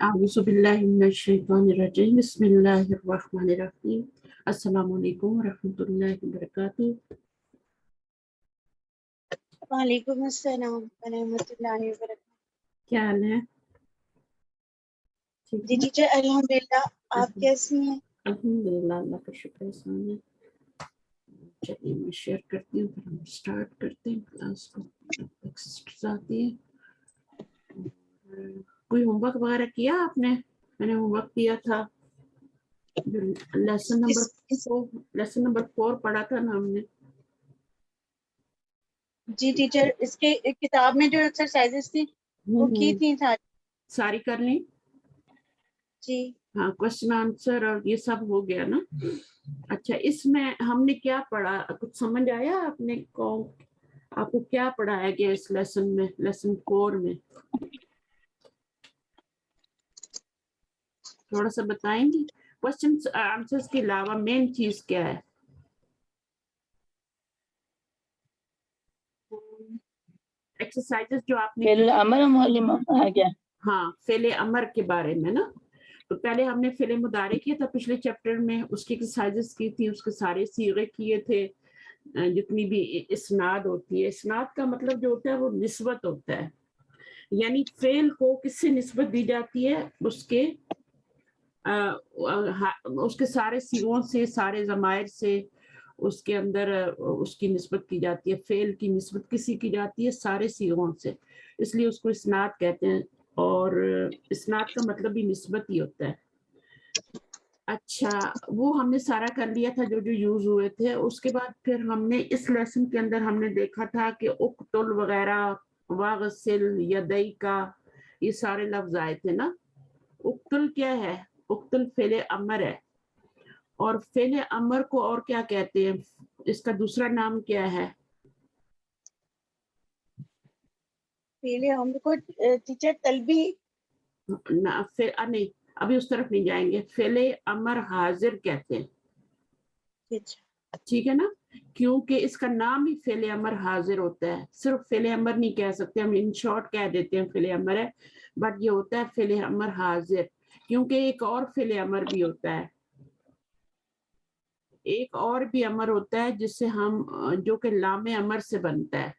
اعوذ باللہ من الشیطان الرجیم بسم اللہ الرحمن الرحیم السلام علیکم ورحمۃ اللہ وبرکاتہ۔ وعلیکم السلام ورحمۃ اللہ وبرکاتہ۔ کیا حال ہے؟ ٹھیک جی ہے ٹیچر الحمدللہ، آپ کیسی ہیں؟ الحمدللہ، اللہ کا شکر احسان ہے۔ چلیے میں شیئر کرتی ہوں، پھر ہم اسٹارٹ کرتے ہیں کلاس کو۔ سسٹرز آتی ہے۔ کوئی ہوم ورک وغیرہ کیا آپ نے؟ میں نے ہوم ورک دیا تھا، لیسن نمبر 4 پڑھا تھا نا ہم نے۔ جی ٹیچر، اس کے کتاب میں جو ایکسرسائزز تھی وہ کی تھی ساری کر لیں؟ جی ہاں، کوشچن آنسر اور یہ سب ہو گیا نا۔ اچھا، اس میں ہم نے کیا پڑھا؟ کچھ سمجھ آیا آپ کو کیا پڑھایا گیا اس لیسن میں، لیسن 4 میں؟ تھوڑا سا بتائیں گی؟ کوشچن آنسر کے علاوہ مین چیز کیا ہے؟ ایکسرسائزز جو آپ نے فعل امر معلوم آ گیا۔ ہاں، فعل امر کے بارے میں نا۔ تو پہلے ہم نے فعل مضارع کیا تھا پچھلے چیپٹر میں، اس کی ایکسرسائزز کی تھی، اس کے سارے صیغے کیے تھے، جتنی بھی اسناد ہوتی ہے۔ اسناد کا مطلب جو ہوتا ہے وہ نسبت ہوتا ہے، یعنی فعل کو کس سے نسبت دی جاتی ہے؟ اس کے سارے صیغوں سے، سارے ضمائر سے اس کے اندر اس کی نسبت کی جاتی ہے۔ فعل کی نسبت کسی کی جاتی ہے؟ سارے صیغوں سے، اس لیے اس کو اسناد کہتے ہیں، اور اسناد کا مطلب بھی نسبت ہی ہوتا ہے۔ اچھا، وہ ہم نے سارا کر لیا تھا جو جو یوز ہوئے تھے۔ اس کے بعد پھر ہم نے اس لیسن کے اندر ہم نے دیکھا تھا کہ اقتل وغیرہ، واغسل، یدیکا، یہ سارے لفظ آئے تھے نا۔ اقتل کیا ہے؟ اقتل فعل امر ہے، اور فعل امر کو اور کیا کہتے ہیں؟ اس کا دوسرا نام کیا ہے؟ پہلے ہم کو ٹیچر تلبی نہیں، ابھی اس طرف نہیں جائیں گے۔ فعل امر حاضر کہتے ہیں، ٹھیک ہے نا؟ کیونکہ اس کا نام ہی فعل امر حاضر ہوتا ہے۔ صرف فعل امر نہیں کہہ سکتے ہم، ان شارٹ کہہ دیتے ہیں فعل امر ہے، بٹ یہ ہوتا ہے فعل امر حاضر، کیونکہ ایک اور فعل امر بھی ہوتا ہے، ایک اور بھی امر ہوتا ہے جس سے ہم، جو کہ لام امر سے بنتا ہے۔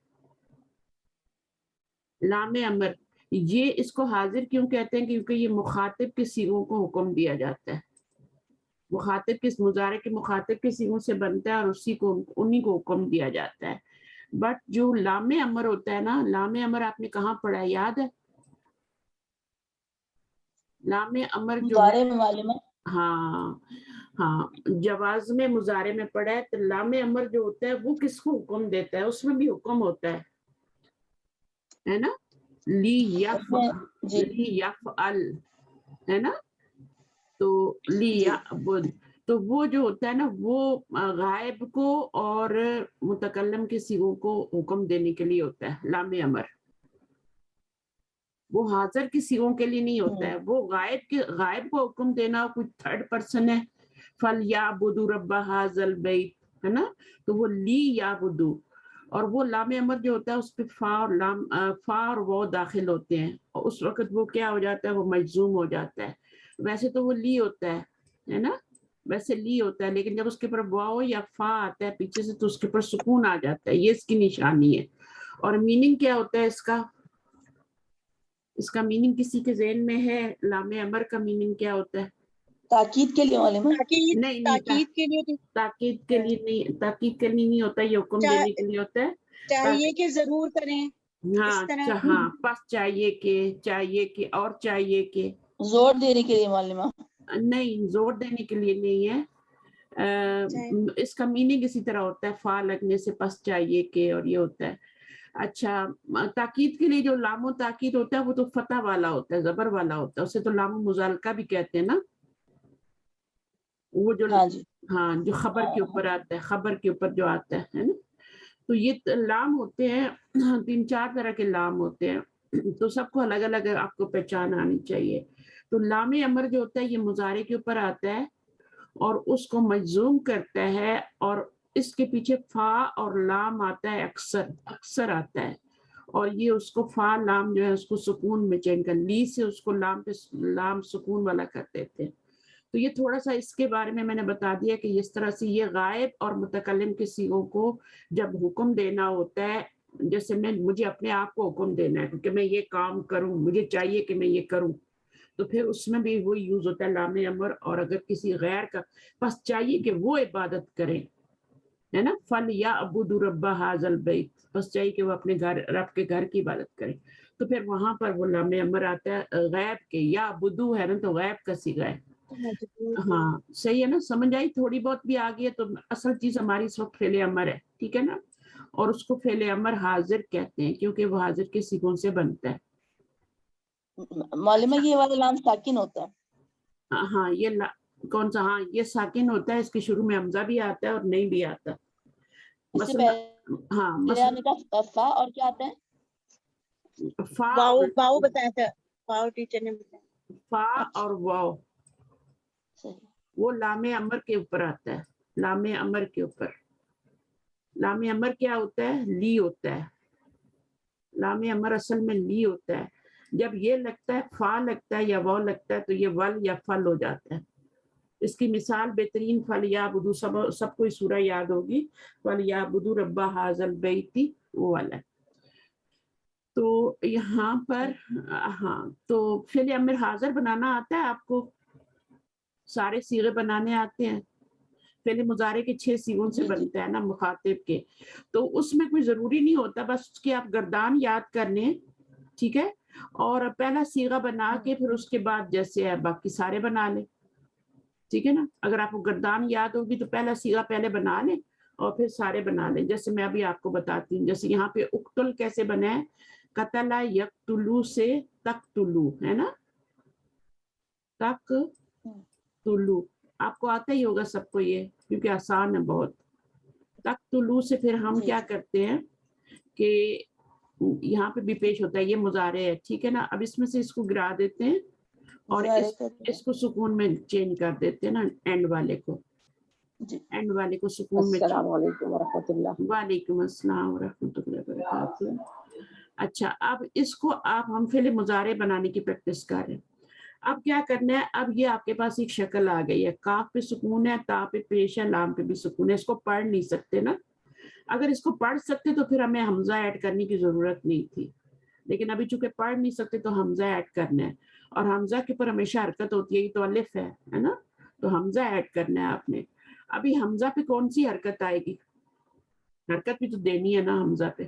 لام امر، یہ اس کو حاضر کیوں کہتے ہیں؟ کیونکہ یہ مخاطب کے صیغوں کو حکم دیا جاتا ہے۔ مخاطب کس مضارع کے مخاطب کے صیغوں سے بنتا ہے، اور انہی کو حکم دیا جاتا ہے۔ بٹ جو لام امر ہوتا ہے نا، لام امر آپ نے کہاں پڑھا ہے، یاد ہے؟ لام امر جو ہے، مضارع میں معلوم ہے۔ ہاں، جواز میں مضارع میں پڑھا ہے۔ تو لام امر جو ہوتا ہے وہ کس کو حکم دیتا ہے؟ اس میں بھی حکم ہوتا ہے نا؟ لی جی یفعل، ہے نا؟ تو لی جی یعبد، تو وہ جو ہوتا ہے نا، وہ غائب کو اور متکلم کے صیغوں کو حکم دینے کے لیے ہوتا ہے لام امر۔ وہ حاضر کی صیغوں کے لیے نہیں ہوتا ہے، وہ غائب کو حکم دینا، کوئی تھرڈ پرسن ہے، فَلْيَعْبُدُوا رَبَّ هَٰذَا الْبَيْتِ، ہے نا؟ تو وہ لی یعبدو، اور وہ لام امر جو ہوتا ہے اس پہ فا اور وہ داخل ہوتے ہیں، اور اس وقت وہ کیا ہو جاتا ہے؟ وہ مجزوم ہو جاتا ہے۔ ویسے تو وہ لی ہوتا ہے نا؟ ویسے لی ہوتا ہے، لیکن جب اس کے اوپر واو یا فا آتا ہے پیچھے سے تو اس کے اوپر سکون آ جاتا ہے، یہ اس کی نشانی ہے۔ اور میننگ کیا ہوتا ہے اس کا میننگ کسی کے ذہن میں ہے؟ لام امر کا میننگ کیا ہوتا ہے؟ تاکید کے لیے معلوم ہے۔ نہیں، تاکید کے لیے تاکید کے لیے نہیں ہوتا، یہ حکم دینے کے لیے ہوتا ہے۔ چاہیے کہ ضرور کریں، اس طرح ہاں، پس چاہیے کہ اور چاہیے کہ، زور دینے کے لیے معلوم ہے۔ نہیں، زور دینے کے لیے نہیں ہے۔ اس کا میننگ اسی طرح ہوتا ہے، فا لگنے سے پس چاہیے کہ، اور یہ ہوتا ہے۔ اچھا، تاکید کے لیے جو لام و تاکید ہوتا ہے وہ تو فتح والا ہوتا ہے، زبر والا ہوتا ہے، اسے تو لام مزالکہ بھی کہتے ہیں نا، وہ جو ہاں جی، جو خبر کے اوپر آتا ہے، خبر کے اوپر جو آتا ہے نا۔ تو یہ لام ہوتے ہیں، 3-4 طرح کے لام ہوتے ہیں، تو سب کو الگ الگ آپ کو پہچان آنی چاہیے۔ تو لام امر جو ہوتا ہے یہ مضارع کے اوپر آتا ہے اور اس کو مجزوم کرتا ہے، اور اس کے پیچھے فا اور لام آتا ہے، اکثر آتا ہے، اور یہ اس کو فا لام جو ہے اس کو سکون میں چینج کر، لی سے اس کو لام پہ لام سکون والا کر دیتے ہیں. تو یہ تھوڑا سا اس کے بارے میں نے بتا دیا کہ اس طرح سے یہ غائب اور متکلم کے صیغوں کو جب حکم دینا ہوتا ہے، جیسے مجھے اپنے آپ کو حکم دینا ہے کہ میں یہ کام کروں، مجھے چاہیے کہ میں یہ کروں، تو پھر اس میں بھی وہ یوز ہوتا ہے لام امر. اور اگر کسی غیر کا بس چاہیے کہ وہ عبادت کریں، ہے نا، فَلْيَعْبُدُوا رَبَّ هَٰذَا الْبَيْتِ، بس چاہیے کہ وہ اپنے رب کے گھر کی عبادت کریں. تو پھر وہاں پر وہ لام امر آتا ہے غیب کے، یا بدو ہے نا تو غیب کا صیغہ ہے. ہاں صحیح ہے نا، سمجھ آئی؟ تھوڑی بہت بھی آ گئی ہے. تو اصل چیز ہماری اس وقت فعل امر ہے، ٹھیک ہے نا. اور اس کو فعل امر حاضر کہتے ہیں کیونکہ وہ حاضر کے صیغوں سے بنتا ہے. معلومہ یہ والا لام ساکن ہوتا ہے. ہاں یہ کون سا؟ ہاں یہ ساکن ہوتا ہے، اس کے شروع میں حمزہ بھی آتا ہے اور نہیں بھی آتا. اس سے مثلا ہاں پہلے آپ نے کہا فا اور کیا آتا ہے؟ فا واو بتایا تھا، واو ٹیچر نے بتایا. فا اور واو صحیح. وہ لام امر کے اوپر آتا ہے. لام امر کے اوپر، لام امر کیا ہوتا ہے؟ لی ہوتا ہے. لام امر اصل میں لی ہوتا ہے. جب یہ لگتا ہے، فا لگتا ہے یا واو لگتا ہے، تو یہ ول یا فل ہو جاتا ہے. اس کی مثال بہترین فَلْيَعْبُدُوا، سب کو سورہ یاد ہوگی، فَلْيَعْبُدُوا رَبَّ هَٰذَا الْبَيْتِ، وہ والا. تو یہاں پر ہاں تو فعل امر حاضر بنانا آتا ہے آپ کو؟ سارے صیغے بنانے آتے ہیں؟ فعل مضارع کے 6 صیغوں سے بنتا ہے نا مخاطب کے. تو اس میں کوئی ضروری نہیں ہوتا، بس اس کی آپ گردان یاد کر لیں، ٹھیک ہے، اور پہلا صیغہ بنا کے پھر اس کے بعد جیسے ہے باقی سارے بنا لیں، ٹھیک ہے نا. اگر آپ کو گردان یاد ہوگی تو پہلا صیغہ پہلے بنا لیں اور پھر سارے بنا لیں. جیسے میں ابھی آپ کو بتاتی ہوں، جیسے یہاں پہ اقتل کیسے بنا ہے؟ قتل یقتلو سے تقتلو، ہے نا، تقتلو. آپ کو آتا ہی ہوگا سب کو یہ، کیونکہ آسان ہے بہت. تقتلو سے پھر ہم کیا کرتے ہیں کہ یہاں پہ بھی پیش ہوتا ہے، یہ مضارع ہے، ٹھیک ہے نا. اب اس میں سے اس کو گرا دیتے ہیں اور اس کو سکون میں چینج کر دیتے ہیں نا، اینڈ والے کو، اینڈ والے کو سکون میں. السلام علیکم ورحمۃ اللہ. وعلیکم السلام ورحمۃ اللہ وبرکاتہ. اچھا اب اس کو ہم فعل مضارع بنانے کی پریکٹس کر رہے ہیں. اب کیا کرنا ہے؟ اب یہ آپ کے پاس ایک شکل آ گئی ہے، کاف پہ سکون ہے، تا پہ پیش ہے، لام پہ بھی سکون ہے. اس کو پڑھ نہیں سکتے نا. اگر اس کو پڑھ سکتے تو پھر ہمیں حمزہ ایڈ کرنے کی ضرورت نہیں تھی، لیکن ابھی چونکہ پڑھ نہیں سکتے تو حمزہ ایڈ کرنا ہے. اور حمزہ کے اوپر ہمیشہ حرکت ہوتی ہے، یہ تو الف ہے نا، تو حمزہ ایڈ کرنا ہے آپ نے. ابھی حمزہ پہ کون سی حرکت آئے گی؟ حرکت بھی تو دینی ہے نا حمزہ پہ،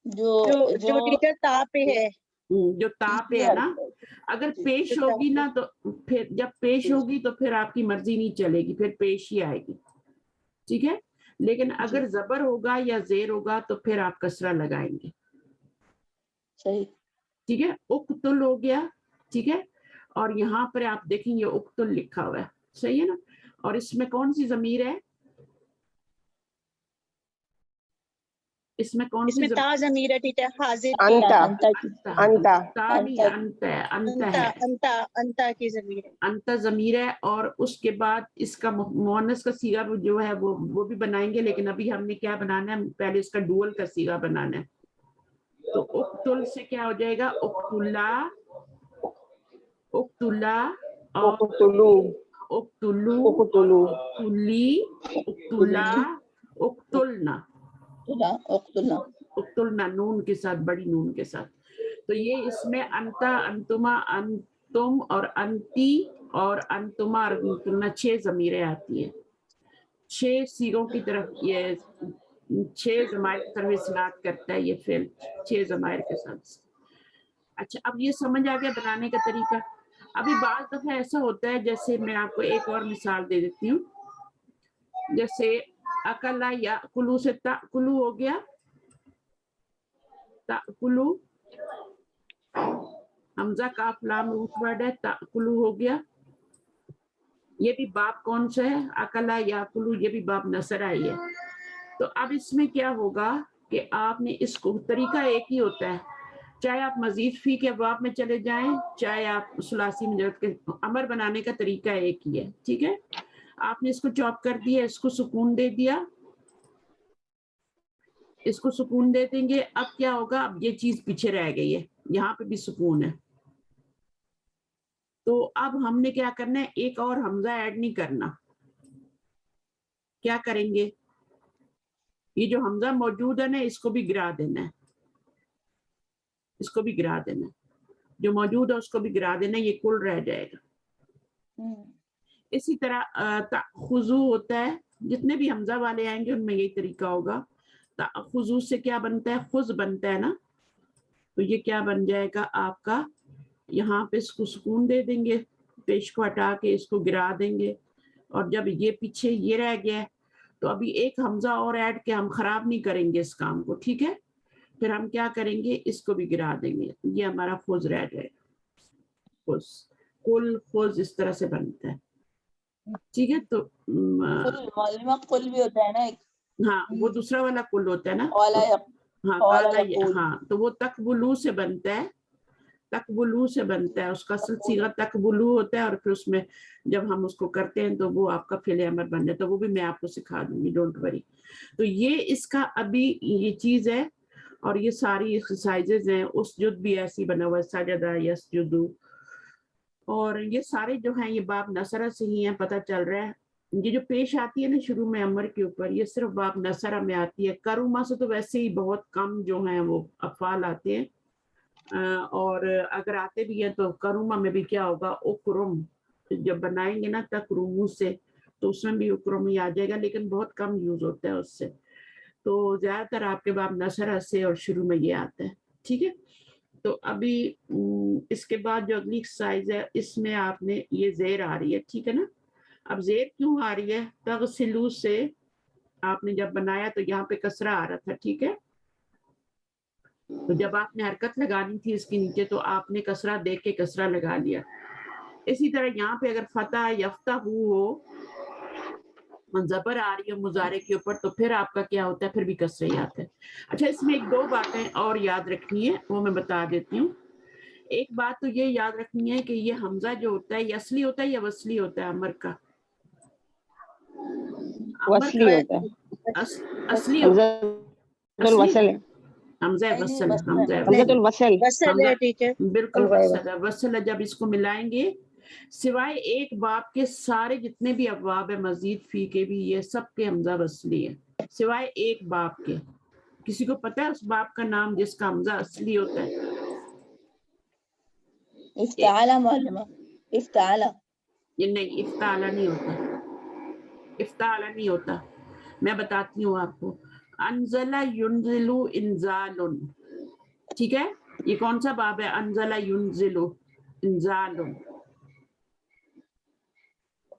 جو ٹیچر تا پہ ہے، جو تا پہ ہے نا. اگر پیش ہوگی نا تو پھر جب پیش ہوگی تو پھر آپ کی مرضی نہیں چلے گی، پھر پیش ہی آئے گی، ٹھیک ہے. لیکن اگر زبر ہوگا یا زیر ہوگا تو پھر آپ کسرہ لگائیں گے، صحیح، ٹھیک ہے. اقتل ہو گیا، ٹھیک ہے. اور یہاں پر آپ دیکھیں یہ اقتل لکھا ہوا ہے، صحیح ہے نا. اور اس میں کون سی ضمیر ہے؟ اس میں کون سی تا ضمیر ہے ٹیچر، حاضر انتا کی ضمیر ہے، انتا ضمیر ہے. اور اس کے بعد اس کا مؤنث کا صیغہ جو ہے وہ بھی بنائیں گے، لیکن ابھی ہم نے کیا بنانا ہے؟ پہلے اس کا ڈوئل کا صیغہ بنانا ہے. تو اقتل سے کیا ہو جائے گا؟ اقتلا، اقتلا، اقتلو، اقتلو، اقتلی، اقتلا، اقتلنا، اقتلنا نون کے ساتھ، بڑی نون کے ساتھ. تو یہ اس میں انتا، انتما، انتم اور انتی اور انتما اور انتنا 6 ضمیریں آتی ہیں. 6 صیغوں کی طرف یہ 6 ضمائر کی طرف اصلاح کرتا ہے یہ فعل 6 ضمائر کے ساتھ. اچھا اب یہ سمجھ آ گیا بنانے کا طریقہ. ابھی بعض دفعہ ایسا ہوتا ہے، جیسے میں آپ کو ایک اور مثال دے دیتی ہوں. جیسے اکلا یا کلو سے تاکلو ہو گیا، تاکلو، حمزہ کاف لام روٹ ورڈ ہے، تاکلو ہو گیا. یہ بھی باب کون سا ہے؟ اکلا یا کلو، یہ بھی باب نصر آئی ہے. تو اب اس میں کیا ہوگا کہ آپ نے اس کو، طریقہ ایک ہی ہوتا ہے، چاہے آپ مزید فی کے ابواب میں چلے جائیں، چاہے آپ ثلاثی مجرد کے، امر بنانے کا طریقہ ایک ہی ہے، ٹھیک ہے. آپ نے اس کو چاپ کر دیا، اس کو سکون دے دیا، اس کو سکون دے دیں گے. اب کیا ہوگا, اب یہ چیز پیچھے رہ گئی ہے, یہاں پہ بھی سکون ہے. تو اب ہم نے کیا کرنا ہے, ایک اور حمزہ ایڈ نہیں کرنا. کیا کریں گے, یہ جو حمزہ موجود ہے نا اس کو بھی گرا دینا ہے, اس کو بھی گرا دینا ہے, جو موجود ہے اس کو بھی گرا دینا ہے, یہ کل رہ جائے گا. اسی طرح تأخذو ہوتا ہے, جتنے بھی حمزہ والے آئیں گے ان میں یہی طریقہ ہوگا. تأخذو سے کیا بنتا ہے, خز بنتا ہے نا, تو یہ کیا بن جائے گا آپ کا, یہاں پہ اس کو سکون دے دیں گے, پیش کو ہٹا کے اس کو گرا دیں گے. اور جب یہ پیچھے یہ رہ گیا تو ابھی ایک حمزہ اور ایڈ کے ہم خراب نہیں کریں گے اس کام کو, ٹھیک ہے. پھر ہم کیا کریں گے, اس کو بھی گرا دیں گے, یہ ہمارا خز رہ جائے گا. خز, کل خز اس طرح سے بنتا ہے, ٹھیک ہے. تو معلومہ کل بھی ہوتا ہے نا ایک, ہاں وہ دوسرا والا کل ہوتا ہے نا, ہاں قال کالا, یقول. ہاں تو وہ تقبلو سے بنتا ہے, تقبلو سے بنتا ہے, اس کا اصل صیغہ تقبلو ہوتا ہے, اور پھر اس میں جب ہم اس کو کرتے ہیں تو وہ آپ کا فعل امر بن جاتا ہے. وہ بھی میں آپ کو سکھا دوں گی, ڈونٹ وری. تو یہ اس کا ابھی یہ چیز ہے, اور یہ ساری ایکسرسائزز ہیں. اسجد بھی ایسی بنا ہوا ہے, سجدہ یسجدو, اور یہ سارے جو ہیں یہ باب نصرہ سے ہی ہیں, پتہ چل رہا ہے. یہ جو پیش آتی ہے نا شروع میں امر کے اوپر, یہ صرف باب نصرہ میں آتی ہے. کروما سے تو ویسے ہی بہت کم جو ہیں وہ افعال آتے ہیں, اور اگر آتے بھی ہیں تو کروما میں بھی کیا ہوگا, اکرم, جب بنائیں گے نا تکرمو سے تو اس میں بھی اکرم ہی آ جائے گا, لیکن بہت کم یوز ہوتا ہے اس سے. تو زیادہ تر آپ کے باب نصرہ سے اور شروع میں یہ آتا ہے, ٹھیک ہے. تو ابھی اس کے بعد جو اگلی ایکسرسائز ہے اس میں آپ نے یہ زیر آ رہی ہے, ٹھیک ہے نا. اب زیر کیوں آ رہی ہے, تغسلو سے آپ نے جب بنایا تو یہاں پہ کسرہ آ رہا تھا, ٹھیک ہے. تو جب آپ نے حرکت لگانی تھی اس کے نیچے تو آپ نے کسرہ دیکھ کے کسرہ لگا لیا. اسی طرح یہاں پہ اگر فتح یفتح ہو, زبر آ رہی ہے مضارع کے اوپر, تو پھر آپ کا کیا ہوتا ہے, پھر بھی کسرہ ہی آتا ہے. اچھا, اس میں ایک دو باتیں اور یاد رکھنی ہے, وہ میں بتا دیتی ہوں. ایک بات تو یہ یاد رکھنی ہے کہ یہ حمزہ جو ہوتا ہے یہ اصلی ہوتا ہے یا وصلی ہوتا ہے امر کا, امر وصلی کا ہوتا ہے, اصلی ہوتا ہے, اصلی الوصل ہے, حمزہ نہیں، وصل, وصل ہے. حمزہ حمزۃ الوصل, وصل ہے ٹیچر. بالکل وصل ہے, وصل ہے. جب اس کو ملائیں گے سوائے ایک باب کے سارے جتنے بھی ابواب ہے مزید فی کے بھی, یہ سب کے حمزہ وصلی ہے سوائے ایک باب کے. کسی کو پتہ ہے اس باب کا نام جس کا حمزہ اصلی ہوتا ہے؟ افتعال معلومہ, افتعال. یہ نہیں, افتعال نہیں ہوتا, افتعال نہیں ہوتا. میں بتاتی ہوں آپ کو. انزل ینزل انزال, ٹھیک ہے. یہ کون سا باب ہے, انزل ینزل انزال,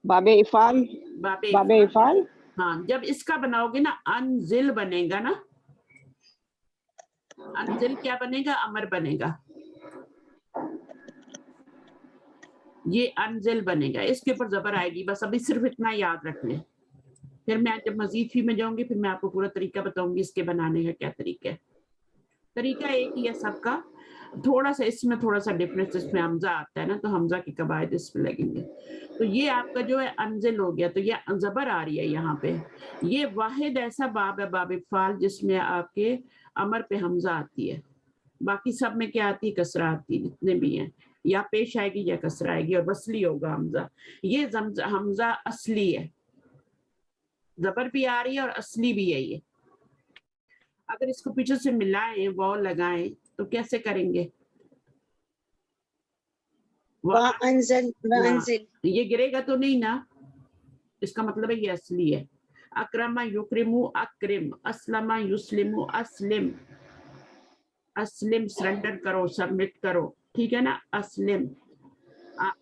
باب افعال, باب باب افعال. ہاں, جب اس کا بناؤ گے نا انزل بنے گا نا, انزل کیا بنے گا, امر بنے گا. یہ انزل بنے گا, اس کے اوپر زبر آئے گی, بس ابھی صرف اتنا یاد رکھ لیں. پھر میں جب مزید فی میں جاؤں گی پھر میں آپ کو پورا طریقہ بتاؤں گی اس کے بنانے کا کیا طریقہ ہے. طریقہ ایک ہی ہے سب کا, تھوڑا سا اس میں تھوڑا سا ڈفرینس, اس میں حمزہ آتا ہے نا تو حمزہ کے قواعد اس میں لگیں گے. تو یہ آپ کا جو ہے انزل ہو گیا, تو یہ زبر آ رہی ہے یہاں پہ. یہ واحد ایسا باب ہے باب افعال جس میں آپ کے امر پہ حمزہ آتی ہے, باقی سب میں کیا آتی ہے, کسرہ آتی ہے. جتنے بھی ہیں یا پیش آئے گی یا کسرہ آئے گی, اور وصلی ہوگا حمزہ. یہ حمزہ اصلی ہے, زبر بھی آ رہی ہے اور اصلی بھی ہے. یہ اگر اس کو پیچھے سے ملائیں واو لگائیں تو کیسے کریں گے, وانزل وانزل, یہ گرے گا تو نہیں نا, اس کا مطلب ہے یہ اصلی ہے. اکرم یکرم اکرم, اسلم یسلم اسلم, اسلم سرنڈر کرو, سبمٹ کرو, ٹھیک ہے نا. اسلم,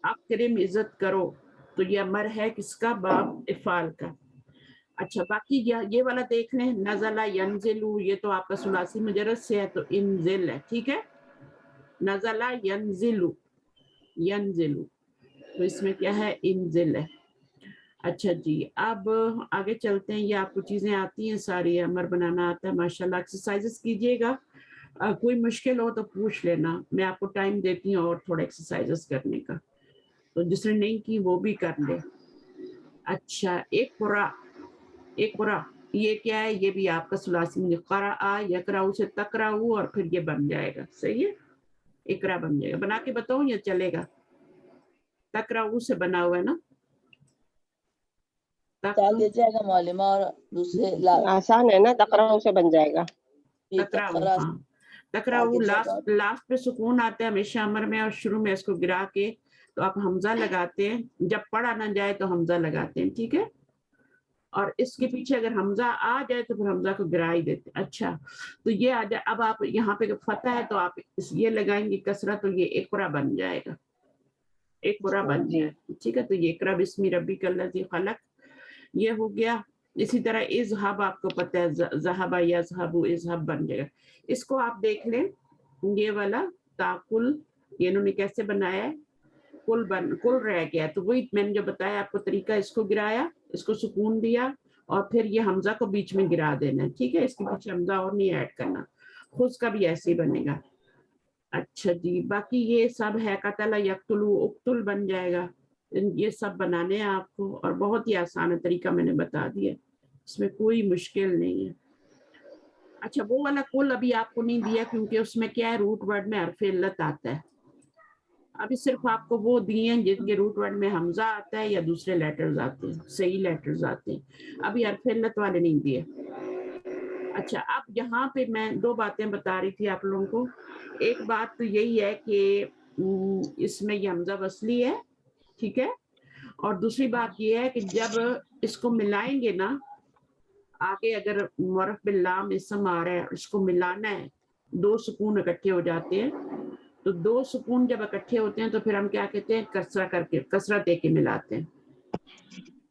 اکرم عزت کرو, تو یہ امر ہے کس کا, باب افعال کا. اچھا, باقی یہ والا دیکھ لیں, نزلہ ینزلو, یہ تو آپ کا ثلاثی مجرد سے ہے تو انزل ہے, ٹھیک ہے. نزلہ ینزلو, ینزلو, تو اس میں کیا ہے, انزل ہے. اچھا جی, اب آگے چلتے ہیں. یہ آپ کو چیزیں آتی ہیں ساری, امر بنانا آتا ہے ماشاءاللہ. ایکسرسائزز کیجئے گا, کوئی مشکل ہو تو پوچھ لینا, میں آپ کو ٹائم دیتی ہوں اور تھوڑا ایکسرسائزز کرنے کا, تو جس نے نہیں کی وہ بھی کر لے. اچھا, ایک قرا یہ کیا ہے؟ یہ بھی آپ کا ثلاثی میں قرأ یقرأ سے تقرأ اور پھر یہ بن جائے گا. صحیح ہے، اقرا بن جائے گا. بنا کے بتاؤں یا چلے گا؟ تقرأ سے بنا ہوا ہے نا. چال دیجیے گا معلمہ اور دوسرے آسان ہے نا، تقرأ سے بن جائے گا. تقرأ، ہاں تقرأ لاسٹ پہ سکون آتا ہے ہمیشہ امر میں، اور شروع میں اس کو گرا کے تو آپ حمزہ لگاتے ہیں. جب پڑھا نہ جائے تو حمزہ لگاتے ہیں. ٹھیک ہے، اور اس کے پیچھے اگر حمزہ آ جائے تو پھر حمزہ کو گرا ہی دیتے. اچھا تو یہ آ جائے. اب آپ یہاں پہ فتح ہے تو آپ یہ لگائیں گے کسرہ، تو یہ اقرا بن جائے گا. اقرا بن جائے گا. ٹھیک ہے، تو یہ اقرا بسم ربک الذی خلق یہ ہو گیا. اسی طرح اذهب آپ کو پتہ ہے ذهب یذهب اذهب بن جائے گا. اس کو آپ دیکھ لیں یہ والا تاکل یہ انہوں نے کیسے بنایا ہے، کل رہ گیا. تو وہی میں نے جو بتایا آپ کو طریقہ، اس کو گرایا، اس کو سکون دیا اور پھر یہ حمزہ کو بیچ میں گرا دینا ہے. ٹھیک ہے، اس کے پیچھے حمزہ اور نہیں ایڈ کرنا. خود کا بھی ایسے ہی بنے گا. اچھا جی، باقی یہ سب ہے قتل یقتلو اقتل بن جائے گا. یہ سب بنانے ہیں آپ کو، اور بہت ہی آسان ہے طریقہ میں نے بتا دیا، اس میں کوئی مشکل نہیں ہے. اچھا وہ والا کل ابھی آپ کو نہیں دیا کیونکہ اس میں کیا ہے، روٹ ورڈ میں حرف علت آتا ہے. ابھی صرف آپ کو وہ دیے ہیں جن کے روٹ ورڈ میں حمزہ آتا ہے یا دوسرے لیٹرز آتے ہیں، صحیح لیٹرز آتے ہیں. ابھی حرف علت والے نہیں دیے. اچھا اب یہاں پہ میں دو باتیں بتا رہی تھی آپ لوگوں کو. ایک بات تو یہی ہے کہ اس میں یہ حمزہ وصلی ہے. ٹھیک ہے، اور دوسری بات یہ ہے کہ جب اس کو ملائیں گے نا آگے، اگر معرف باللام اسم آ رہا ہے اس کو ملانا ہے، دو سکون اکٹھے ہو جاتے ہیں. تو دو سکون جب اکٹھے ہوتے ہیں تو پھر ہم کیا کہتے ہیں، کسرہ کر کے کسرہ دے کے ملاتے ہیں.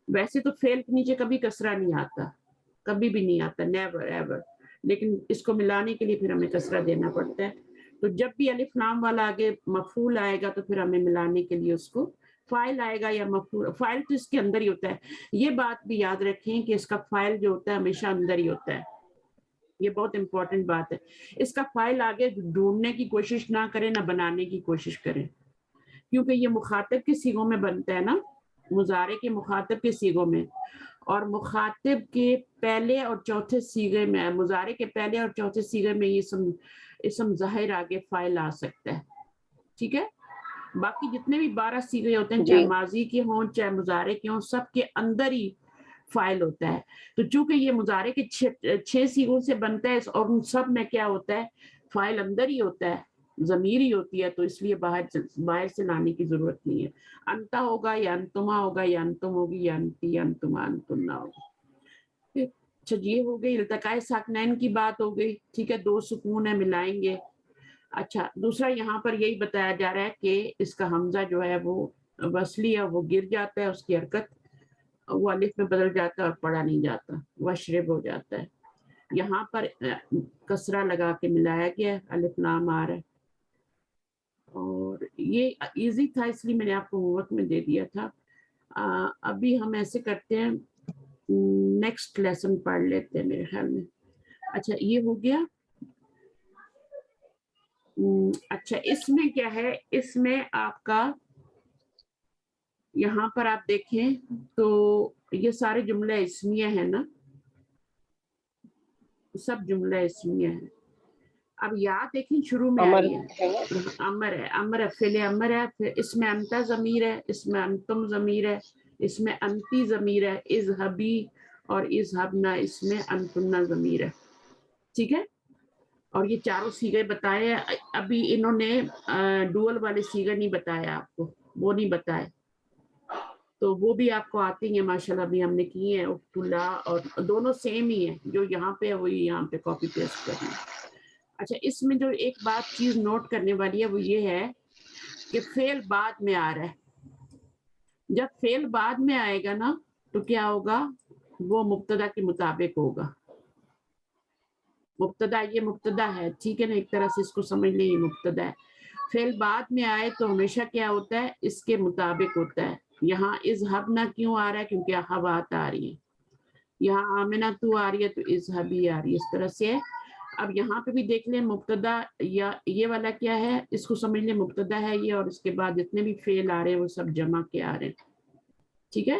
ویسے تو فعل کے نیچے کبھی کسرہ نہیں آتا، کبھی بھی نہیں آتا، نیور ایور. لیکن اس کو ملانے کے لیے پھر ہمیں کسرہ دینا پڑتا ہے. تو جب بھی الف لام والا آگے مفعول آئے گا تو پھر ہمیں ملانے کے لیے اس کو فاعل آئے گا یا مفعول. فاعل تو اس کے اندر ہی ہوتا ہے. یہ بات بھی یاد رکھیں کہ اس کا فاعل جو ہوتا ہے ہمیشہ اندر ہی ہوتا ہے. یہ بہت امپورٹنٹ بات ہے. اس کا فاعل آگے ڈھونڈنے کی کوشش نہ کریں، نہ بنانے کی کوشش کریں، کیونکہ یہ مخاطب کے صیغوں میں بنتا ہے نا، مضارع کے مخاطب کے صیغوں میں. اور مخاطب کے پہلے اور چوتھے صیغے میں، مضارع کے پہلے اور چوتھے صیغے میں یہ اسم ظاہر آگے فاعل آ سکتا ہے. ٹھیک ہے، باقی جتنے بھی 12 صیغے ہوتے ہیں، چاہے ماضی کے ہوں چاہے مضارع کے ہوں، سب کے اندر ہی فاعل ہوتا ہے. تو چونکہ یہ مضارع کے 6 صیغوں سے بنتا ہے اور ان سب میں کیا ہوتا ہے، فاعل اندر ہی ہوتا ہے، ضمیر ہی ہوتی ہے. تو اس لیے باہر سے لانے کی ضرورت نہیں ہے. انتا ہوگا یا انتما ہوگا یا انتم ہوگی یا انتی یا انتما انتنا ہوگا. اچھا یہ ہو گئی التقاء ساکنین کی بات ہو گئی. ٹھیک ہے، دو سکون ہے، ملائیں گے. اچھا دوسرا یہاں پر یہی بتایا جا رہا ہے کہ اس کا حمزہ جو ہے وہ وصلی ہے، وہ گر جاتا ہے، اس کی حرکت وہ الف میں بدل جاتا ہے اور پڑھا نہیں جاتا، وشرب ہو جاتا ہے. یہاں پر کسرہ لگا کے ملایا گیا ہے، الف لام آ رہا ہے. اور یہ ایزی تھا اس لیے میں نے آپ کو ہوم ورک میں دے دیا تھا. ابھی ہم ایسے کرتے ہیں، نیکسٹ لیسن پڑھ لیتے ہیں میرے خیال میں. اچھا یہ ہو گیا. اچھا اس میں کیا ہے، اس میں آپ کا یہاں پر آپ دیکھیں تو یہ سارے جملے اسمیہ ہیں نا، سب جملہ اسمیہ ہیں. اب یاد دیکھیں شروع میں آئی ہے امر ہے، امر ہے، فعل امر ہے. پھر اس میں انتا ضمیر ہے، اس میں انتم ضمیر ہے، اس میں انتی ضمیر ہے، اذهبی اور اذهبنا اس میں انتنا ضمیر ہے. ٹھیک ہے، اور یہ چاروں صیغے بتائے. ابھی انہوں نے ڈوئل والے صیغے نہیں بتایا آپ کو، وہ نہیں بتائے، تو وہ بھی آپ کو آتی ہیں ماشاءاللہ. ابھی ہم نے کیے ہیں اقتلا، اور دونوں سیم ہی ہیں، جو یہاں پہ ہے وہی یہاں پہ کاپی پیسٹ کرنا. اچھا اس میں جو ایک بات چیز نوٹ کرنے والی ہے وہ یہ ہے کہ فعل بعد میں آ رہا ہے. جب فعل بعد میں آئے گا نا تو کیا ہوگا، وہ مبتدا کے مطابق ہوگا. مبتدا یہ مبتدا ہے، ٹھیک ہے نا، ایک طرح سے اس کو سمجھ لیں یہ مبتدا ہے. فعل بعد میں آئے تو ہمیشہ کیا ہوتا ہے، اس کے مطابق ہوتا ہے. یہاں اذهبنا کیوں آ رہا ہے، کیونکہ اخوات آ رہی ہیں. یہاں آمنہ تو آ رہی ہے تو اذهبی آ رہی ہے، اس طرح سے ہے. اب یہاں پہ بھی دیکھ لیں مبتدا یا یہ والا کیا ہے، اس کو سمجھ لیں مبتدا ہے یہ، اور اس کے بعد جتنے بھی فعل آ رہے ہیں وہ سب جمع کے آ رہے ہیں. ٹھیک ہے،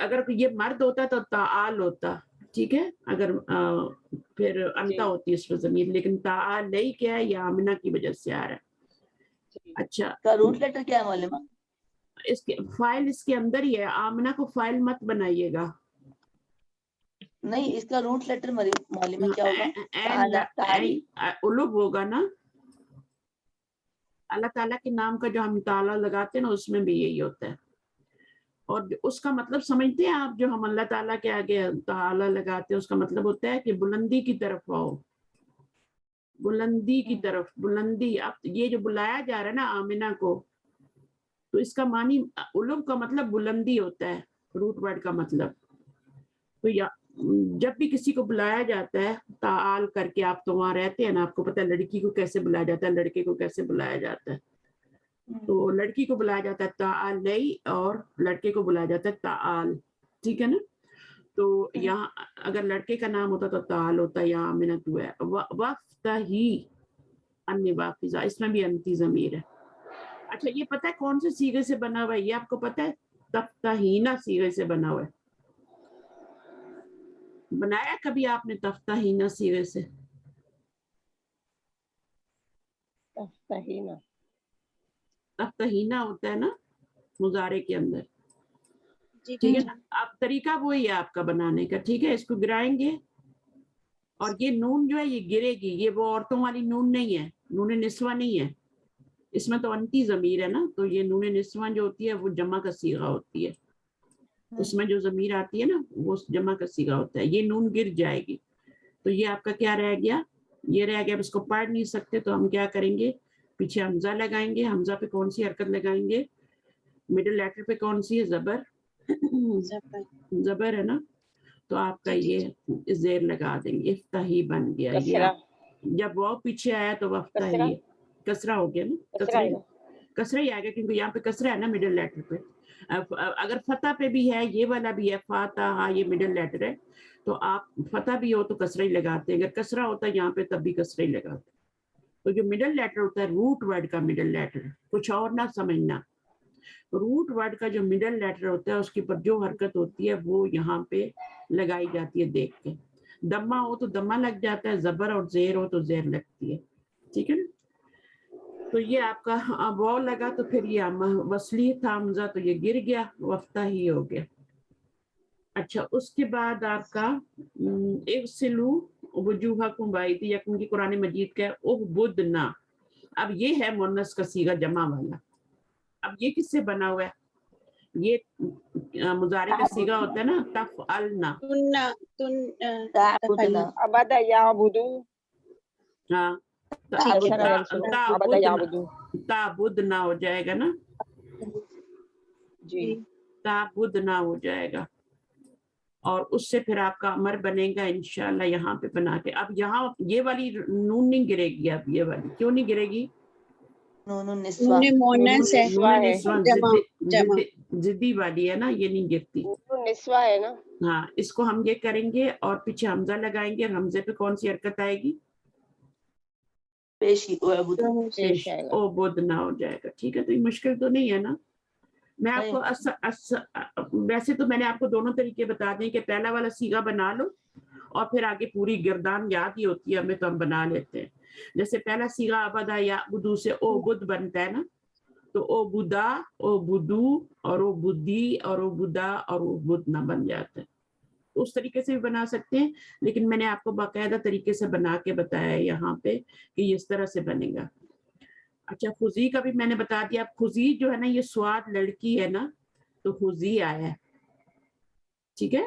اگر یہ مرد ہوتا تو تعال ہوتا، ٹھیک ہے، اگر پھر انتا ہوتی ہے اس پر ضمیر، لیکن تعال نہیں کیا ہے، یہ آمنہ کی وجہ سے آ رہا ہے. اچھا کا روٹ لیٹر کیا ہے معلومہ؟ اس کے فائل اس کے اندر ہی ہے، آمنہ کو فائل مت بنائیے گا. نہیں، اس کا روٹ لیٹر معلومہ کیا ہوگا؟ الب ہوگا نا، اللہ تعالیٰ کے نام کا جو ہم تعالیٰ لگاتے ہیں نا اس میں بھی یہی ہوتا ہے. اور اس کا مطلب سمجھتے ہیں آپ، جو ہم اللہ تعالیٰ کے آگے تعالیٰ لگاتے ہیں اس کا مطلب ہوتا ہے کہ بلندی کی طرف آؤ، بلندی کی طرف، بلندی. اب یہ جو بلایا جا رہا ہے نا آمنہ کو، تو اس کا معنی علوم کا مطلب بلندی ہوتا ہے، روٹ ورڈ کا مطلب. تو جب بھی کسی کو بلایا جاتا ہے تعال کر کے، آپ تو وہاں رہتے ہیں نا، آپ کو پتہ ہے لڑکی کو کیسے بلایا جاتا ہے، لڑکے کو کیسے بلایا جاتا ہے. تو لڑکی کو بلایا جاتا ہے تعال لئی، اور لڑکے کو بلایا جاتا ہے تعال، ٹھیک ہے نا. تو یہاں اگر لڑکے کا نام ہوتا تو تعال ہوتا، یہاں آمنہ ہے. وفتحی ان واقفہ، اس میں بھی انتی ضمیر ہے. اچھا یہ پتہ ہے کون سے صیغے سے بنا ہوا ہے؟ یہ آپ کو پتہ ہے تفتحینہ صیغے سے بنا ہوا ہے. بنایا کبھی آپ نے تفتحینہ صیغے سے؟ تفتحینہ، تفتحینہ ہوتا ہے نا مضارع کے اندر، جی ٹھیک ہے نا. اب طریقہ وہی ہے آپ کا بنانے کا، ٹھیک ہے. اس کو گرائیں گے، اور یہ نون جو ہے یہ گرے گی، یہ وہ عورتوں والی نون نہیں ہے، نون نسوہ نہیں ہے، اس میں تو انتی ضمیر ہے نا. تو یہ نون نسوہ جو ہوتی ہے وہ جمع کا صیغہ ہوتی ہے، اس میں جو ضمیر آتی ہے نا وہ جمع کا صیغہ ہوتا ہے. یہ نون گر جائے گی، تو یہ آپ کا کیا رہ گیا؟ یہ رہ گیا. اب اس کو پڑھ نہیں سکتے تو ہم کیا کریں گے؟ پیچھے حمزہ لگائیں گے. حمزہ پہ کون سی حرکت لگائیں گے؟ مڈل لیٹر پہ کون سی ہے؟ زبر، زبر ہے نا. تو آپ کا یہ زیر لگا دیں گے، افتحی بن گیا. کسرہ، یہ جب واو پیچھے آیا تو وفتحی کسرہ ہو گیا نا، کسرہ کسرہ ہی آئے گا کیونکہ یہاں پہ کسرہ ہے نا مڈل لیٹر پہ. اگر فتح پہ بھی ہے، یہ والا بھی ہے فاتحہ، یہ مڈل لیٹر ہے، تو آپ فتح بھی ہو تو کسرہ ہی لگاتے ہیں. اگر کسرہ ہوتا ہے یہاں پہ تب بھی کسرہ ہی لگاتے. تو جو مڈل لیٹر ہوتا ہے روٹ ورڈ کا مڈل لیٹر، کچھ اور نہ سمجھنا، روٹ ورڈ کا جو مڈل لیٹر ہوتا ہے اس کے پر جو حرکت ہوتی ہے وہ یہاں پہ لگائی جاتی ہے. دیکھ کے دمہ ہو تو دمہ لگ جاتا ہے، زبر اور زیر ہو تو زیر لگتی ہے، ٹھیک ہے نا. تو یہ آپ کا واو لگا تو پھر یہ وصلی تھا حمزہ، تو یہ گر گیا، وفتحی ہو گیا. اچھا اس کے بعد آپ کا اغسلوا وجوہکم وایدیکم کی قرآن مجید کا اعبدنا. اب یہ ہے مؤنث کا صیغہ جمع والا. اب یہ کس سے بنا ہوا ہے؟ یہ مضارع کا صیغہ ہوتا ہے نا تفعلنا. تعبدنا، عبد یعبدو، ہاں اکثر عبد یعبدو، تعبدنا ہو جائے گا نا، جی تعبدنا ہو جائے گا. اور اس سے پھر آپ کا امر بنے گا انشاءاللہ یہاں پہ بنا کے. اب یہاں یہ والی نون نہیں گرے گی، اب یہ والی کیوں نہیں گرے گی؟ نون النسوہ، مونس ہے، نون نسواں جمع ضدی والی ہے نا، یہ نہیں گرتی. نسوہ ہے نا. ہاں اس کو ہم یہ کریں گے اور پیچھے حمزہ لگائیں گے. اور حمزے پہ کون سی حرکت آئے گی؟ پیشی اعبدو. پیش آئے گا. او بود نہ ہو جائے گا. ٹھیک ہے، تو یہ مشکل تو نہیں ہے نا. میں آپ کو ویسے تو میں نے آپ کو دونوں طریقے بتا دیں کہ پہلا والا صیغہ بنا لو اور پھر آگے پوری گردان یاد ہی ہوتی ہے ہمیں تو ہم بنا لیتے ہیں. جیسے پہلا صیغہ عبدا یعبدو سے او بد بنتا ہے نا، تو او بدا، او بدو، اور او بدی، اور او بدا، اور او بدنا بن جاتا ہے. اس طریقے سے بھی بنا سکتے ہیں، لیکن میں نے آپ کو باقاعدہ طریقے سے بنا کے بتایا ہے یہاں پہ کہ اس طرح سے بنے گا. اچھا خزی کا بھی میں نے بتا دیا. اب خزی جو ہے نا یہ سواد لڑکی ہے نا، تو خزی آیا ہے، ٹھیک ہے.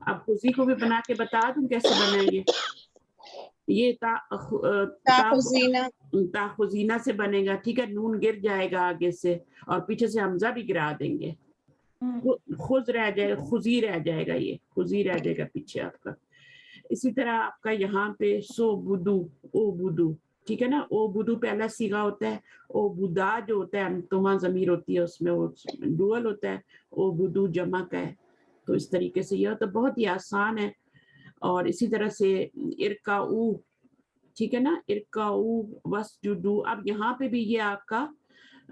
اب خزی کو بھی بنا کے بتا دوں کیسے بنائیں گے. یہ تاخذینہ سے بنے گا، ٹھیک ہے. نون گر جائے گا آگے سے اور پیچھے سے حمزہ بھی گرا دیں گے. خز رہ جائے گا، خزی رہ جائے گا، یہ خزی رہ جائے گا پیچھے آپ کا. اسی طرح آپ کا یہاں پہ سو بدو، او بدو، ٹھیک ہے نا. او بدو پہلا صیغہ ہوتا ہے. او بدا جو ہوتا ہے انتما ضمیر ہوتی ہے، اس میں وہ ڈوئل ہوتا ہے. او بدو جمع کا ہے. تو اس طریقے سے یہ ہوتا ہے، بہت ہی آسان ہے. اور اسی طرح سے ارکعو، ٹھیک ہے نا، ارکعو واسجدو. اب یہاں پہ بھی یہ آپ کا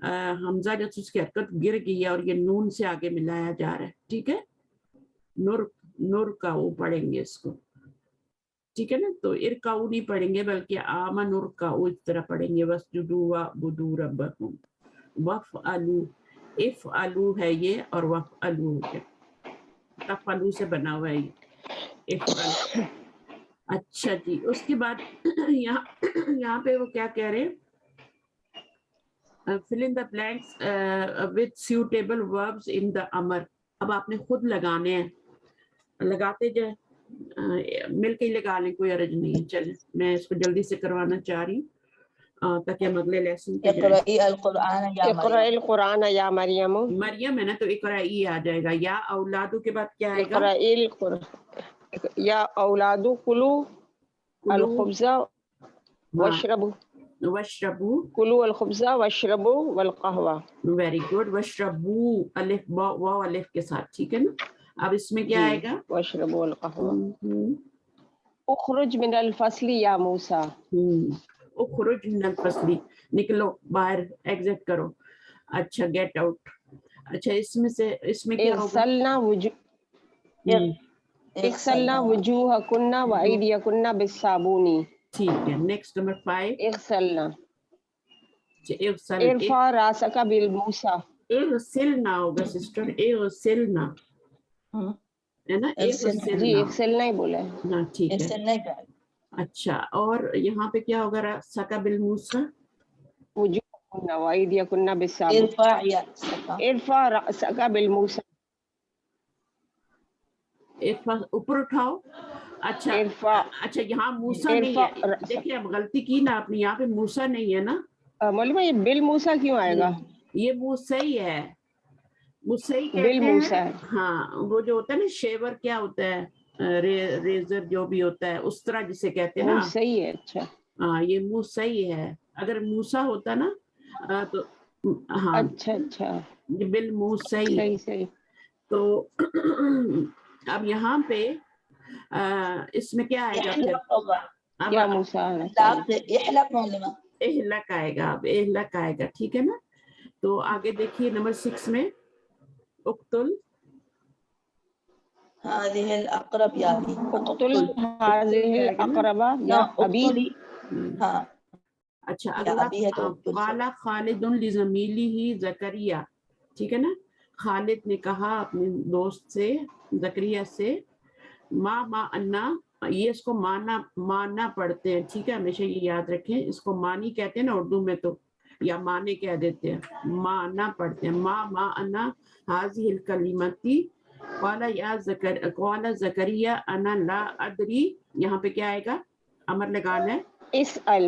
حمزہ جب اس کی حرکت گر گئی ہے اور یہ نون سے آگے ملایا جا رہا ہے, ٹھیک ہے, نور کا وہ پڑھیں گے اس کو, ٹھیک ہے نا. تو ارکعو نہیں پڑھیں گے بلکہ آمن ارکعو اس طرح پڑھیں گے, واسجدوا واعبدوا ربکم. وفعلوا, افعلوا ہے یہ اور وفعلوا ہے, تفعلوا سے بنا ہوا ہے یہ, افعل. اچھا جی, اس کے بعد یہاں پہ وہ کیا کہہ رہے ہیں, fill in the blanks with suitable verbs in the amr. اب آپ نے خود لگانے ہیں, لگاتے جائیں, مل کے ہی لگا لیں, کوئی عرض نہیں ہے. چلیں میں اس کو جلدی سے کروانا چاہ رہی ہوں تاکہ ہم اگلے لیسن پہ جائیں. اقرئی القرآن یا اقرأ مریم. القرآن یا مریم. مریم ہے نا, تو اقرائی آ جائے گا. یا اولادو کے بعد کیا آئے گا؟ اقرأ القرآن یا اولاد کلو الخبز واشربوا. وشربو, کلو الخبز واشربوا والقہوہ. Very good. وشربو الف واو الف کے ساتھ, ٹھیک ہے نا. اب اس میں کیا آئے گا؟ واشربوا والقہوہ. اخرج من الفصل یا موسیٰ. اخرج من الفصل, نکلو باہر, ایگزٹ کرو. اچھا, گیٹ آؤٹ. اچھا, اس میں کیا ہوگا؟ اغسلنا وجوہکن وایدیکن بالصابون. ٹھیک ہے. Next number 5. اغسلنا. ارفع راسک بالموسیٰ. اغسلنا ہوگا سسٹر, اغسلنا ہے نا, جی اغسلنا. اغسلنا ہی بولا ہے. ہاں ٹھیک ہے. اچھا, اور یہاں پہ کیا ہوگا؟ راسک بالموسیٰ, وجوہکن وایدیکن بالصابون. ارفع راسک بالموسیٰ. اوپر اٹھاؤ. اچھا اچھا, یہاں موسیٰ نہیں ہے. دیکھیں اب غلطی کی نا آپ نے, یہاں پہ موسیٰ نہیں ہے نا. مولوی یہ بالموسیٰ کیوں آئے گا؟ یہ موسیٰ ہے, موسیٰ کہتے بالموسیٰ. ہیں. ہاں, وہ جو ہوتا ہے نا شیور, کیا ہوتا ہے, ریزر جو بھی ہوتا ہے, اس طرح جسے کہتے ہیں نا. صحیح ہے. اچھا ہاں, یہ موسیٰ ہے. اگر موسیٰ ہوتا نا تو ہاں, اچھا بالموسیٰ. صحیح. تو اب یہاں پہ اس میں کیا آئے گا پھر؟ کیا موسیٰ اہلک آئے گا. اب اہلک آئے گا, ٹھیک ہے نا. تو آگے دیکھیے نمبر 6 میں اقتل هذه الأقرب يا أبي. اقتل هذه الأقرب یا ابی. ہاں اچھا, اگلا قال خالد لزمیلہ زکریا, ٹھیک ہے نا. خالد نے کہا اپنے دوست سے, زکریا سے, ما انا, یہ اس کو مانا پڑھتے ہیں, ٹھیک ہے, ہمیشہ یہ یاد رکھیں. اس کو مانی کہتے ہیں نا اردو میں, تو یا مانے کہہ دیتے ہیں, مانا پڑھتے ہیں. ما انا هذه الکلمتی قال زکریا انا لا ادری. یہاں پہ کیا آئے گا؟ امر لگانا ہے. اسأل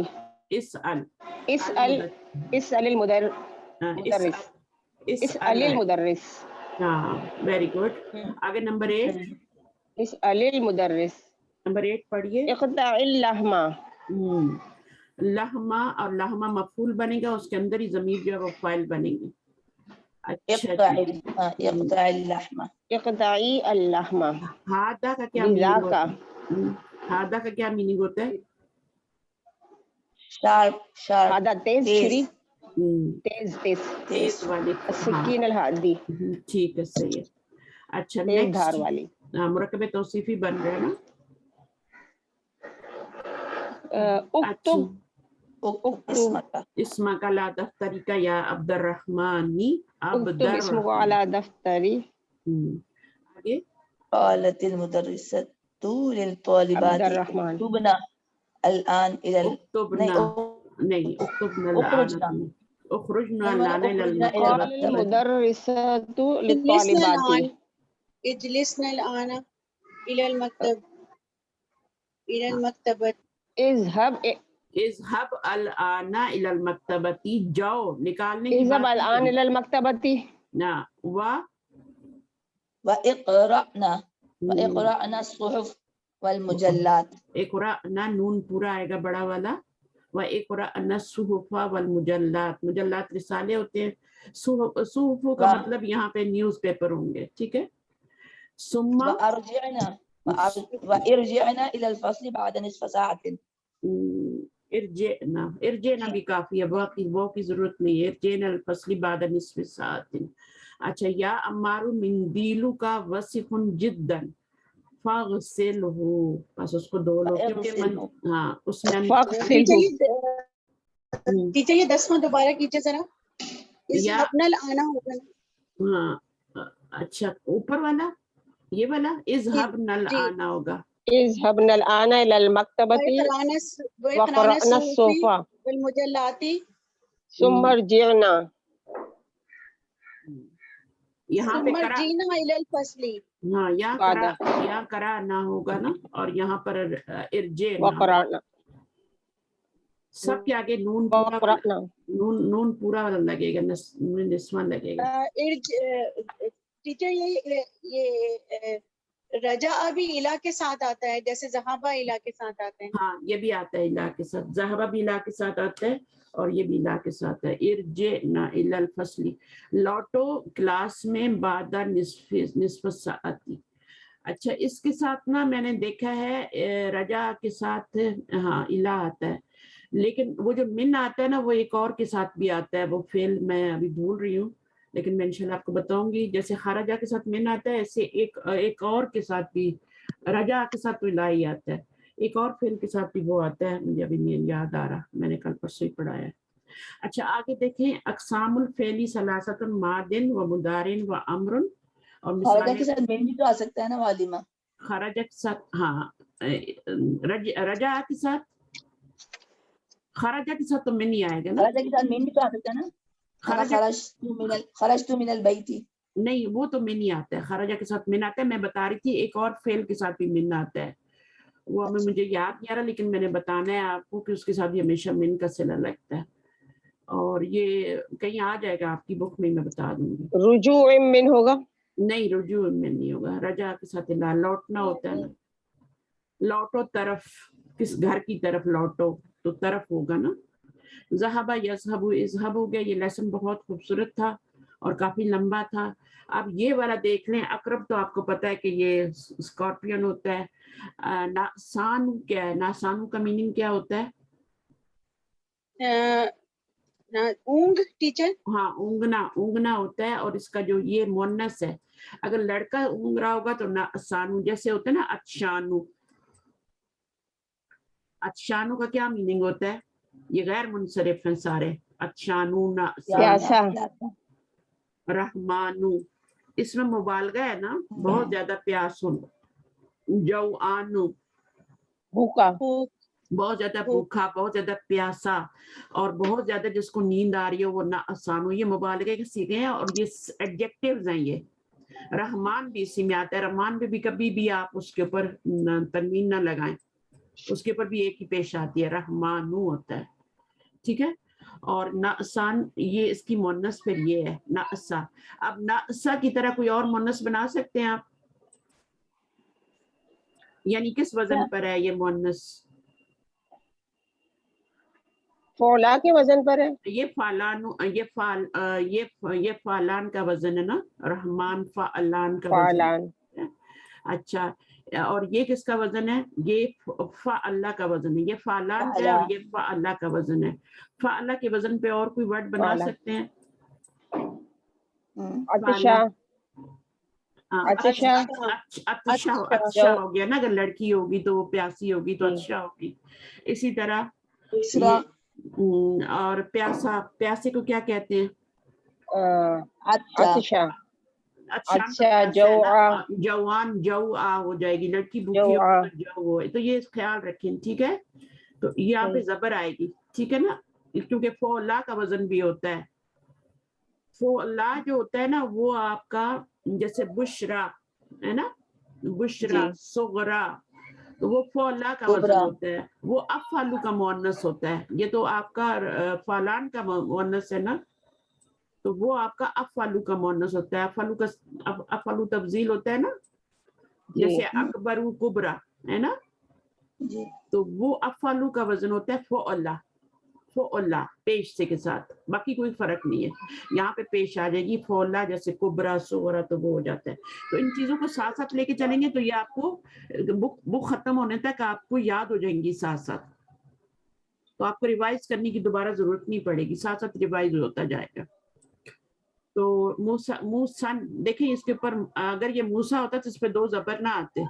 المدرس. ہاں, ویری گڈ. آگے نمبر 8. اسأل المدرس. نمبر 8 پڑھیے. اقطع اللحم. لحمہ, اور لحمہ مفعول بنے گا, اس کے اندر ہی ضمیر جو ہے وہ فاعل بنے گی. اقطع اللحم. اقطعی اللحم. ہادہ کا کیا میننگ ہوتا ہے؟ ہادہ کا کیا میننگ ہوتا ہے؟ شارپ. ہادہ تیز, چھری, تیز والی, سکین الحادی. ٹھیک ہے, صحیح ہے. اچھا, تیز دھار والی. مرکب توصیفی بن رہا ہے نا. اکتب اسما کا لا دفتری کا یا عبد الرحمانی. اکتب اسمک علی دفتری. آگے. قالت المدرسة للطالبات اكتبنا الآن إلى اخرجنا الآن إلى المدرسة للطالبات اجلسنا الآن إلى المكتب إلى المكتبة. اذهب الآن إلى المكتبة. جاؤ, نکالنے کی اذهب الآن إلى المكتبة. نا وإقرأنا الصحف والمجلات. اقرأنا نون پورا آئے گا بڑا والا. وإقرأنا الصحف والمجلات. مجلات رسالے ہوتے ہیں. صحف کا مطلب یہاں پہ نیوز پیپر ہوں گے, ٹھیک ہے. ثم وارجعنا إلى الفصل بعد نصف ساعة. ارجعنا، ارجعنا بھی کافی ہے، وہ کی ضرورت نہیں ہے. ارجعنا الفصل بعد نصف ساعت. اچھا یا عمار مندیلو کا وسخ جدا فاغسلہ، بس اس کو دھو لو کیونکہ ہاں اس میں ٹیچر یہ 10واں دوبارہ کیجیے ذرا. یا آنا ہوگا نا. ہاں اچھا اوپر والا یہ والا اذهبنا الآن ہوگا. اذهبنا الآن إلى المكتبة وقرأنا الصحف والمجلات ثم رجعنا. یہاں پہ کرا جینا الى الفصل. ہاں یا کرا نہ ہوگا نا، اور یہاں پر ارجعنا وقرأنا سب کے آگے نون پورا والا لگے گا، نسواں لگے گا. ٹیچر یہ رجا بھی الہ کے ساتھ آتا ہے جیسے ذہابہ الہ کے ساتھ آتے ہیں. ہاں یہ بھی آتا ہے الہ کے ساتھ، ذہبہ بھی الہ کے ساتھ آتا ہے اور یہ بھی الہ کے ساتھ ہے. ارجعنا الی الفصل، لوٹو کلاس میں بعد نصف ساعتی. اچھا اس کے ساتھ نا میں نے دیکھا ہے رجا کے ساتھ ہاں الہ آتا ہے، لیکن وہ جو من آتا ہے نا وہ ایک اور کے ساتھ بھی آتا ہے. وہ فعل میں ابھی بھول رہی ہوں لیکن میں انشاءاللہ آپ کو بتاؤں گی. جیسے خرجہ کے ساتھ من آتا ہے ایسے ایک اور کے ساتھ بھی رجا کے ساتھ تو الہ ہی آتا ہے، ایک اور فعل کے ساتھ بھی وہ آتا ہے. مجھے ابھی نہیں یاد آ رہا، میں نے کل پرسوں ہی پڑھایا. اچھا آگے دیکھیں اقسام الفعلی ثلاثۃ ماضٍ و مضارع و امر. اور خارجہ کے ساتھ مین بھی تو آ سکتا ہے نا والمہ. خرجہ کے ساتھ ہاں رجا کے ساتھ، خرجہ کے ساتھ تو من نہیں آئے گا نا. خارجہ کے ساتھ مین بھی تو آ سکتا ہے نا. خرجت من البیت نہیں وہ تو من ہی آتا ہے، خرجہ کے ساتھ من آتا ہے. میں بتا رہی تھی ایک اور فعل کے ساتھ بھی من آتا ہے، وہ ہمیں مجھے یاد نہیں آ رہا لیکن میں نے بتانا ہے آپ کو کہ اس کے ساتھ بھی ہمیشہ من کا صلہ لگتا ہے. اور یہ کہیں آ جائے گا آپ کی بک میں بتا دوں گی. رجوع من ہوگا؟ نہیں رجوع من نہیں ہوگا، رجا کے ساتھ لوٹنا ہوتا ہے نا. لوٹو طرف، کس گھر کی طرف لوٹو تو طرف ہوگا نا. ذہبہ یذہب اذہب ہو گیا. یہ لیسن بہت خوبصورت تھا اور کافی لمبا تھا. اب یہ والا دیکھ لیں، اقرب تو آپ کو پتا ہے کہ یہ اسکارپین ہوتا ہے. ناسانو کیا ہے؟ ناسانو کا میننگ کیا ہوتا ہے؟ اونگ ٹیچر. ہاں اونگنا ہوتا ہے. اور اس کا جو یہ مؤنث ہے، اگر لڑکا اونگ رہا ہوگا تو ناسانو جیسے ہوتا ہے نا اچشانو. اچشانو کا کیا میننگ ہوتا ہے؟ یہ غیر منصرف ہیں سارے. اچشانو پیاسا. رحمانو اس میں مبالغہ ہے نا، بہت زیادہ پیاسو. جوانو بھوکا، بہت زیادہ بھوکا، بہت زیادہ پیاسا، اور بہت زیادہ جس کو نیند آ رہی ہو وہ ناسانو. یہ مبالغے کے سیغے ہیں اور یہ ایڈجیکٹیوز ہیں. یہ رحمان بھی اسی میں آتا ہے. رحمان پہ بھی کبھی بھی آپ اس کے اوپر تنوین نہ لگائیں، اس کے اوپر بھی ایک ہی پیش آتی ہے، رحمانو ہوتا ہے. ٹھیک ہے. اور ناسان یہ اس کی مؤنث پھر یہ ہے ناسا. اب ناسا کی طرح کوئی اور مؤنث بنا سکتے ہیں آپ؟ یعنی کس وزن پر ہے یہ مؤنث؟ فولا کے وزن پر ہے. یہ فالان، یہ فالان کا وزن ہے نا. رحمان فعلان کا وزن. فعلان. اچھا اور یہ کس کا وزن ہے؟ یہ فعلہ کا وزن ہے. یہ فعلان کا ہے اور یہ فعلہ کا وزن ہے. فعلہ کے وزن پہ اور کوئی ورڈ بنا سکتے ہیں؟ اچھا اچھا ہو گیا نا. اگر لڑکی ہوگی تو وہ پیاسی ہوگی تو اچھا ہوگی. اسی طرح اور پیاسے کو کیا کہتے ہیں؟ اچھا. جوان ہو جائے گی. لڑکی بھوکی ہوگی تو جو. تو یہ خیال رکھیں ٹھیک ہے. تو یہاں پہ زبر آئے گی ٹھیک ہے نا، کیونکہ فولا کا وزن بھی ہوتا ہے. فولا جو ہوتا ہے نا وہ آپ کا جیسے بشرا ہے نا، بشرا صغرا، تو وہ فولا کا وزن ہوتا ہے. وہ افعلو کا مؤنث ہوتا ہے. یہ تو آپ کا فالان کا مؤنث ہے نا، تو وہ آپ کا افعلو کا مؤنث ہوتا ہے. افعلو تفضیل ہوتا ہے نا، جیسے اکبرو کبرا ہے نا، تو وہ افعلو کا وزن ہوتا ہے فعلا. فعلا پیش سے کے ساتھ، باقی کوئی فرق نہیں ہے. یہاں پہ پیش آ جائے گی فعلا جیسے کبرا صغرا، تو وہ ہو جاتا ہے. تو ان چیزوں کو ساتھ ساتھ لے کے چلیں گے تو یہ آپ کو بک ختم ہونے تک آپ کو یاد ہو جائیں گی ساتھ ساتھ. تو آپ کو ریوائز کرنے کی دوبارہ ضرورت نہیں پڑے گی, ساتھ ساتھ ریوائز ہوتا جائے گا. تو موسن دیکھیں اس کے اوپر اگر یہ موسا ہوتا تو اس پہ 2 زبر نہ آتے.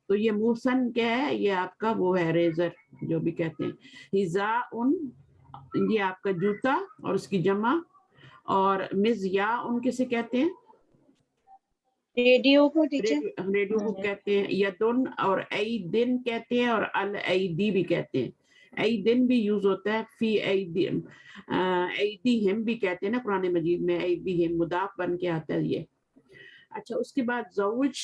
تو یہ موسن کیا ہے, یہ آپ کا وہ ہے ریزر جو بھی کہتے ہیں. ہزا ان یہ آپ کا جوتا اور اس کی جمع. اور مزیا ان کسے کہتے ہیں؟ ریڈیو کو ٹیچر. ریڈیو کو کہتے ہیں. یدن اور ایدن کہتے ہیں اور الایدی بھی کہتے ہیں. ایدن بھی یوز ہوتا ہے. فی ایدیہم بھی کہتے ہیں نا قرآن مجید میں, ایدیہم مضاف بن کے آتا ہے یہ. اچھا اس کے بعد زوج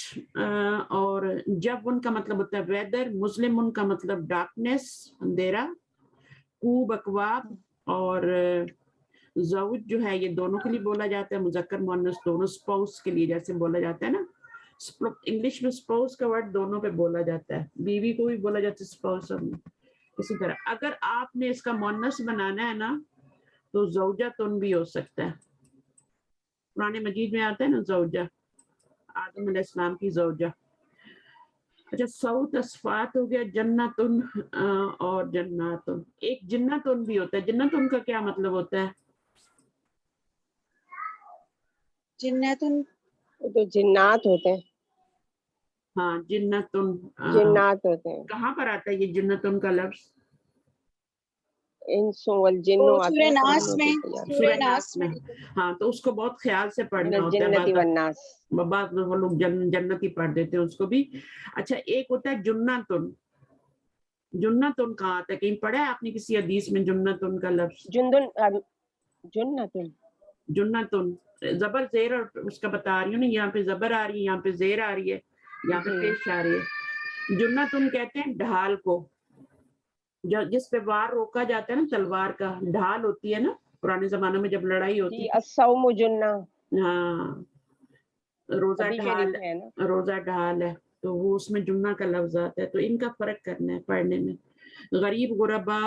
اور جب ان کا مطلب ہوتا ہے ویدر. مسلم ان کا مطلب ڈارکنیس اندھیرا. کو بکواب اور زوج جو ہے یہ دونوں کے لیے بولا جاتا ہے, مذکر مؤنث دونوں. سپاؤس کے لیے جیسے بولا جاتا ہے نا, انگلش میں سپاؤس کا ورڈ دونوں پہ بولا جاتا ہے. بیوی کو بھی بولا جاتا ہے سپاؤس. اسی طرح اگر آپ نے اس کا مؤنث بنانا ہے نا تو زوجہ تن بھی ہو سکتا ہے. قرآن مجید میں آتا ہے نا زوجہ, آدم علیہ السلام کی زوجہ. اچھا سعود اصفات ہو گیا. جنتن اور جناتن. ایک جنتن بھی ہوتا ہے. جنتن کا کیا مطلب ہوتا ہے؟ جنتن تو جنات ہوتے ہیں. ہاں جنتن. جنات ہوتے ہیں. کہاں پر آتا ہے یہ جنتن کا لفظ؟ انسوں والجن آتا سورہ ہے ناس قرآن میں. میں. سورہ ناس میں. ہاں تو اس کو بہت خیال سے من پڑھنا ہوتا ہے. الجنۃ والناس. بعض وہ لوگ جنتی پڑھ دیتے ہیں اس کو بھی. اچھا ایک ہوتا ہے جنتن. جنتن کہاں آتا ہے؟ کہیں پڑھا ہے آپ نے کسی حدیث میں جنتن کا لفظ؟ جندن جنتن جنتن زبر زیر اور اس کا بتا رہی ہوں نا, یہاں پہ زبر آ رہی ہے, یہاں پہ زیر آ رہی ہے, یہاں پہ پیش آ رہی ہے. جنتن کہتے ہیں ڈھال کو, جس پہ وار روکا جاتا ہے نا, تلوار کا ڈھال ہوتی ہے نا پرانے زمانے میں جب لڑائی ہوتی جی. تھی. الصوم جنہ ہاں روزہ ابھی ڈھال, شریف ہے نا. روزہ ڈھال ہے تو وہ اس میں جمعہ کا لفظ آتا ہے. تو ان کا فرق کرنا ہے پڑھنے میں. غریب غربا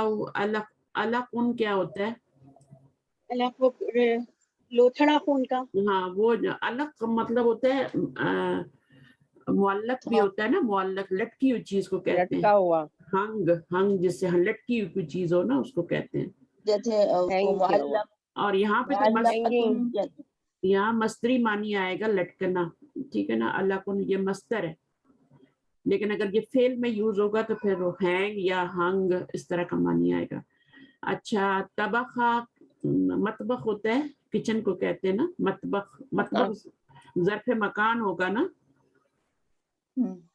الق ان کیا ہوتا ہے؟ اللہ کو لوتھڑا خون کا. ہاں وہ الق مطلب ہوتا ہے معلق بھی ہوتا ہے نا, معلق لٹکی ہوئی چیز کو کہتے ہیں. لٹکا ہوا. ہنگ, ہنگ جس سے لٹکی ہوئی کوئی چیز ہو نا اس کو کہتے ہیں. جیسے اس کو ہینگ کیا ہوا. اور یہاں پہ تو ہینگنگ. یہاں مصدری معنی آئے گا لٹکنا, ٹھیک ہے نا. اللہ کو یہ مصدر ہے, لیکن اگر یہ فعل میں یوز ہوگا تو پھر وہ ہینگ یا ہنگ اس طرح کا معنی آئے گا. اچھا طبخہ مطبخ ہوتا ہے, کچن کو کہتے ہیں نا مطبخ. مطبخ ظرف مکان ہوگا نا.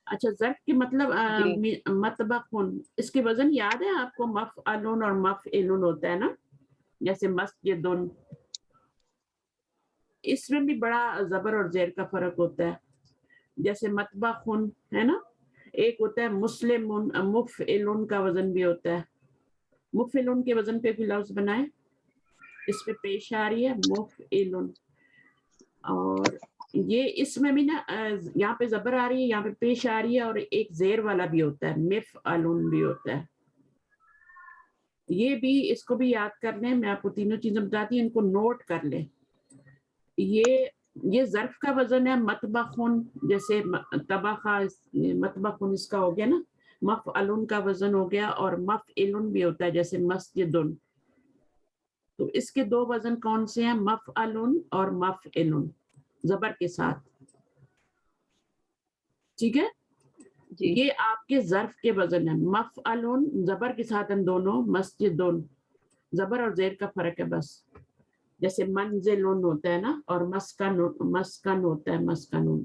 اچھا ظرف کی مطلب مطبخ. اس کے وزن یاد ہے آپ کو؟ مفعلن اور مفعلن ہوتا ہے نا, جیسے مسجدن. اس میں بھی بڑا زبر اور زیر کا فرق ہوتا ہے. جیسے مطبخن ہے نا, ایک ہوتا ہے مسلمن. مفعلن کا وزن بھی ہوتا ہے. مفعلن کے وزن پہ بھی لفظ بنائے, اس پہ پیش آ رہی ہے مفعلن. اور یہ اس میں بھی نا یہاں پہ زبر آ رہی ہے, یہاں پہ پیش آ رہی ہے, اور ایک زیر والا بھی ہوتا ہے, مفعلن بھی ہوتا ہے. یہ بھی اس کو بھی یاد کر لیں. میں آپ کو تینوں چیزیں بتاتی ہوں, ان کو نوٹ کر لیں. یہ ظرف کا وزن ہے مطبخن, جیسے طبخہ مطبخن اس کا ہو گیا نا. مفعلن کا وزن ہو گیا, اور مفعلن بھی ہوتا ہے جیسے مسجدن. تو اس کے 2 وزن کون سے ہیں؟ مفعلن اور مفعلن زبر کے ساتھ. ٹھیک ہے جی. یہ آپ کے ظرف کے وزن ہے. مفعلن زبر کے ساتھ ان دونوں. مسجدن زبر اور زیر کا فرق ہے بس. جیسے منزلن ہوتا ہے نا, اور مسکن ہوتا ہے مسکنن.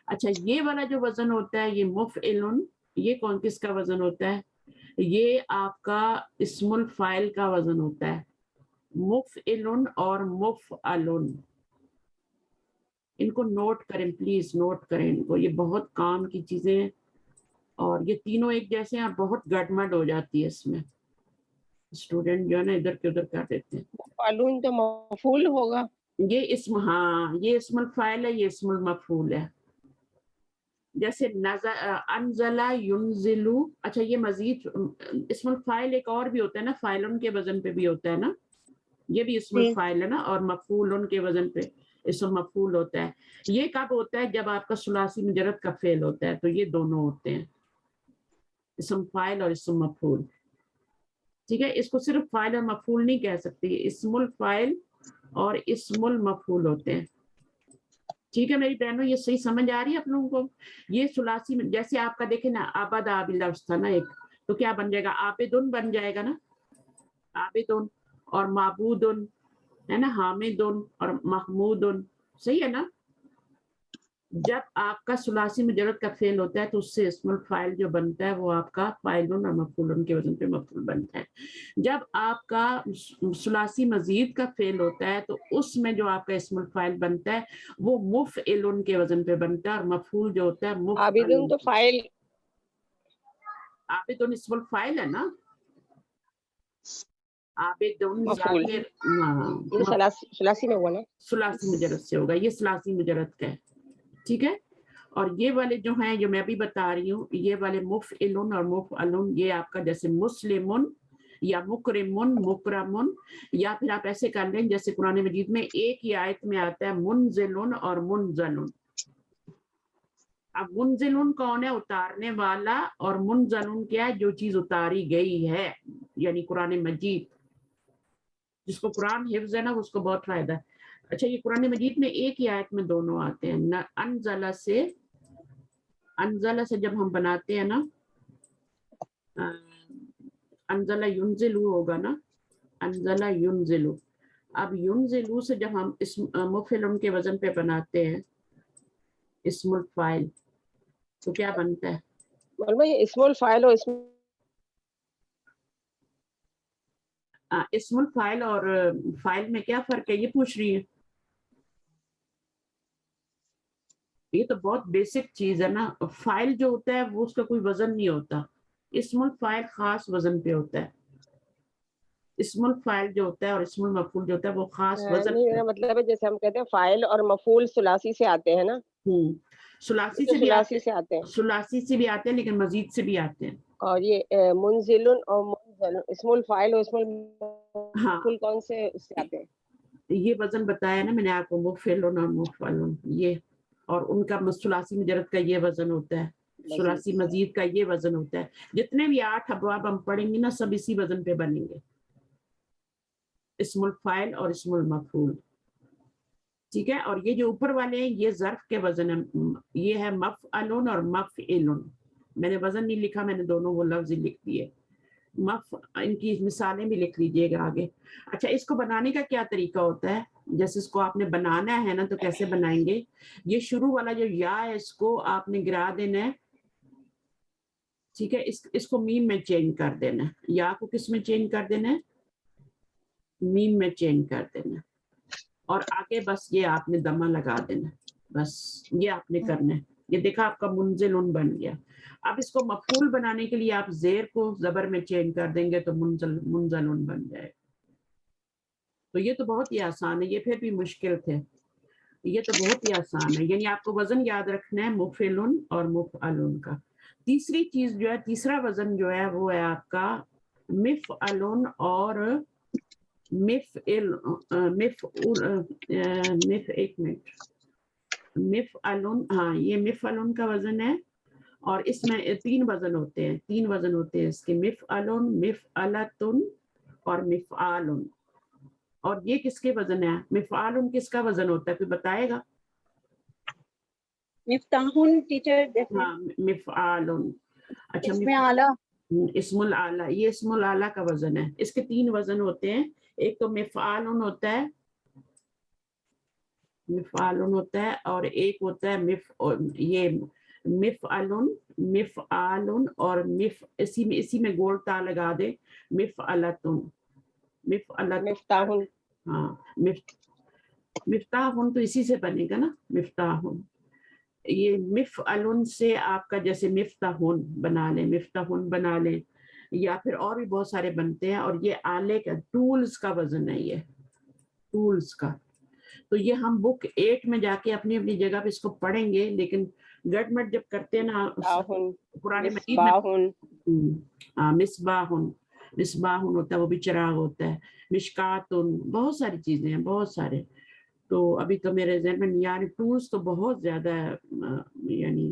اچھا یہ والا جو وزن ہوتا ہے یہ مفعلن, یہ کون کس کا وزن ہوتا ہے؟ یہ آپ کا اسم الفاعل کا وزن ہوتا ہے. مفعلن اور مفعلن, ان کو نوٹ کریں پلیز, نوٹ کریں ان کو. یہ بہت کام کی چیزیں ہیں, اور یہ تینوں ایک جیسے ہیں, بہت گڑمڑ ہو جاتی ہے اس میں. اسٹوڈنٹ جو ہے نا ادھر کے ادھر کر دیتے ہیں. مفعلون تو مفعول ہوگا. یہ اسم, ہاں یہ اسم الفاعل ہے, یہ اسم المفعول ہے. جیسے انزلہ ینزلو. اچھا یہ مزید اسم الفاعل ایک اور بھی ہوتا ہے نا, فاعلن کے وزن پہ بھی ہوتا ہے نا. یہ بھی اسم الفاعل ہے نا, اور مفعولن کے وزن پہ اسم مفعول ہوتا ہے. یہ کب ہوتا ہے؟ جب آپ کا ثلاثی مجرد کا فعل ہوتا ہے, تو یہ دونوں ہوتے ہیں. اسم فائل اور اسم مفعول. ٹھیک ہے, اس کو صرف فائل اور مفعول نہیں کہہ سکتی, اسم الفائل اور اسم المفعول ہوتے ہیں. ٹھیک ہے میری بہنوں, یہ صحیح سمجھ آ رہی ہے آپ لوگوں کو؟ یہ ثلاثی میں جیسے آپ کا دیکھیں نا, آباد آب لفظ تھا نا ایک, تو کیا بن جائے گا؟ عابدن بن جائے گا نا, عابدن, اور معبودن ہے نا, حامدن اور محمودن, صحیح ہے نا. جب آپ کا ثلاثی مجرد کا فعل ہوتا ہے تو اس سے اسم الفاعل جو بنتا ہے وہ آپ کا فاعلن اور مفعولن کے وزن پہ مفعول بنتا ہے. جب آپ کا ثلاثی مزید کا فعل ہوتا ہے تو اس میں جو آپ کا اسم الفاعل بنتا ہے وہ مفعلن کے وزن پہ بنتا ہے, اور مفعول جو ہوتا ہے عابدن مفعلن. تو فائل, عابدن اسم الفاعل ہے نا, عابدن مفعول ظاہر, یہ ثلاثی میں ہوا نا. ثلاثی مجرد سے ہوگا, یہ ثلاثی مجرد کا ہے. ٹھیک ہے, اور یہ والے جو ہیں جو میں بھی بتا رہی ہوں, یہ والے مفعلن اور مفعلن, یہ آپ کا جیسے مسلمن یا مکرمن, مکرمن, یا پھر آپ ایسے کر لیں جیسے قرآن مجید میں ایک ہی آیت میں آتا ہے منزلن اور منزلن. اب منزلن کون ہے؟ اتارنے والا, اور منزلن کیا ہے؟ جو چیز اتاری گئی ہے, یعنی قرآن مجید. جس کو قرآن حفظ ہے نا اس کو بہت فائدہ ہے. اچھا, یہ قرآن مجید میں ایک ہی آیت میں دونوں آتے ہیں. انزلہ سے جب ہم بناتے ہیں نا, انزلہ ینزلو ہوگا نا, انزلہ ینزلو. اب ینزلو سے جب ہم مفعلن کے وزن پہ بناتے ہیں اسم الفاعل, تو کیا بنتا ہے؟ معلوم ہے یہ اسم الفاعل اور اسم الفاعل اور فاعل میں کیا فرق ہے, یہ پوچھ رہی ہے. یہ تو بہت بیسک چیز ہے نا. فائل جو ہوتا ہے وہ اس کا کوئی وزن نہیں ہوتا, اسم الفاعل خاص وزن پہ ہوتا ہے. اسم الفاعل جو ہوتا ہے اور اسم المفعول جو ہوتا ہے وہ خاص وزن نہیں, پہ. میرا مطلب ہے جیسے ہم کہتے ہیں فاعل اور مفعول ثلاثی سے آتے ہیں نا, ثلاثی تو سے بھی آتے ثلاثی سے آتے ہیں, ہیں, ثلاثی سے بھی آتے ہیں لیکن مزید سے بھی آتے ہیں. اور یہ منزلن اور منزلن اسم الفاعل اور اسم ہاں, المفعول کون سے اس سے آتے ہیں؟ یہ وزن بتایا نا میں نے آپ کو, مفعلن اور مفعلن, یہ, اور ان کا ثلاثی مجرد کا یہ وزن ہوتا ہے, ثلاثی مزید کا یہ وزن ہوتا ہے. جتنے بھی 8 ابواب ہم پڑھیں گے نا سب اسی وزن پہ بنیں گے, اسم الفاعل اور اسم المفعول. ٹھیک ہے, اور یہ جو اوپر والے ہیں یہ ظرف کے وزن ہے, یہ ہے مفعلن اور مفعلن. میں نے وزن نہیں لکھا, میں نے دونوں وہ لفظ لکھ دیے. ان کی مثالیں بھی لکھ لیجئے گا آگے. اچھا, اس کو بنانے کا کیا طریقہ ہوتا ہے؟ جیسے اس کو آپ نے بنانا ہے نا تو کیسے بنائیں گے؟ یہ شروع والا جو یا ہے اس کو آپ نے گرا دینا ہے. ٹھیک ہے, اس کو میم میں چینج کر دینا ہے. یا کو کس میں چینج کر دینا ہے؟ میم میں چینج کر دینا, اور آگے بس یہ آپ نے دمہ لگا دینا, بس یہ آپ نے کرنا ہے. یہ دیکھا آپ کا منزلن بن گیا. اب اس کو مفعول بنانے کے لیے آپ زیر کو زبر میں چینج کر دیں گے تو منزلن بن جائے. تو یہ تو بہت ہی آسان ہے, یہ پھر بھی مشکل تھے, یہ تو بہت ہی آسان ہے. یعنی آپ کو وزن یاد رکھنا ہے مفعلن اور مفعلن کا. تیسری چیز جو ہے, تیسرا وزن جو ہے وہ ہے آپ کا مفعلن اور ایک منٹ, مفعلن, ہاں یہ مفعلن کا وزن ہے, اور اس میں 3 وزن ہوتے ہیں, 3 وزن ہوتے ہیں اس کے, مفعلن, مفعلتن اور مفعالن. اور یہ کس کے وزن ہے؟ مفعالن کس کا وزن ہوتا ہے, کوئی بتائے گا؟ مفتاحن ٹیچر, ہاں مفعالن. اچھا, اس میں اعلیٰ, اسم الاعلیٰ, یہ اسم الاعلیٰ کا وزن ہے. اس کے 3 وزن ہوتے ہیں, ایک تو مفعالن ہوتا ہے, مفعالن ہوتا ہے, اور ایک ہوتا ہے یہ مفعلن, مفعالن, اور اسی میں گول تا لگا دے, مفعلتن, مفعلتن. مفتاحن, ہاں, مفتاحن تو اسی سے بنے گا نا, مفتاحن. یہ مفعلن سے آپ کا جیسے مفتاحن بنا لیں, مفتاحن بنا لیں, یا پھر اور بھی بہت سارے بنتے ہیں. اور یہ آلے کا, ٹولز کا وزن ہے, یہ ٹولز کا. تو یہ ہم بک 8 میں جا کے اپنی اپنی جگہ پہ اس کو پڑھیں گے, لیکن گڑمٹ جب کرتے ہیں نا قرآن مجید میں, مصباحن, مصباحن ہوتا ہے, وہ بھی چراغ ہوتا ہے, مشکاتن, بہت ساری چیزیں ہیں, بہت سارے. تو ابھی تو میرے ذہن میں یعنی ٹولز تو بہت زیادہ یعنی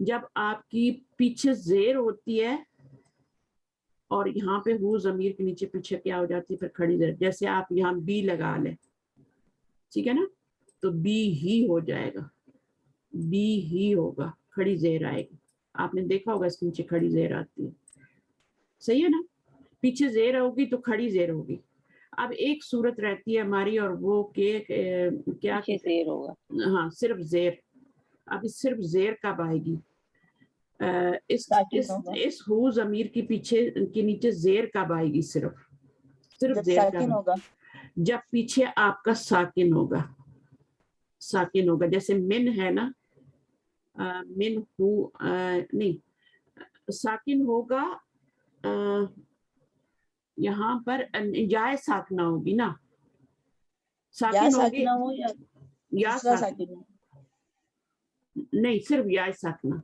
جب آپ کی پیچھے زیر ہوتی ہے اور یہاں پہ ہو ضمیر کے نیچے پیچھے کیا ہو جاتی ہے پھر کھڑی زیر، جیسے آپ یہاں بی لگا لیں، ٹھیک ہے نا، تو بی ہی ہو جائے گا، بی ہی ہوگا، کھڑی زیر آئے گی. آپ نے دیکھا ہوگا اس کے نیچے کھڑی زیر آتی ہے، صحیح ہے نا، پیچھے زیر ہوگی تو کھڑی زیر ہوگی. اب ایک صورت رہتی ہے ہماری اور وہ کہ کیا پیچھے زیر ہوگا. ہاں صرف زیر. اب صرف زیر کب آئے گی؟ ساکن ہوگا اس ہو ضمیر کے پیچھے کے نیچے زیر کب آئے گی؟ صرف جب زیر ساکن کب؟ ہوگا. جب پیچھے آپ کا ساکن ہوگا، ساکن ہوگا. جیسے من ہے نا، من ہو نہیں، ساکن ہوگا یہاں پر جائے ساکنہ ہوگی نا، یا ساکن ہوگی ساکنہ ہو یا یا دوسرا ساکن، ساکن ہو. نہیں صرف یا ساکنہ،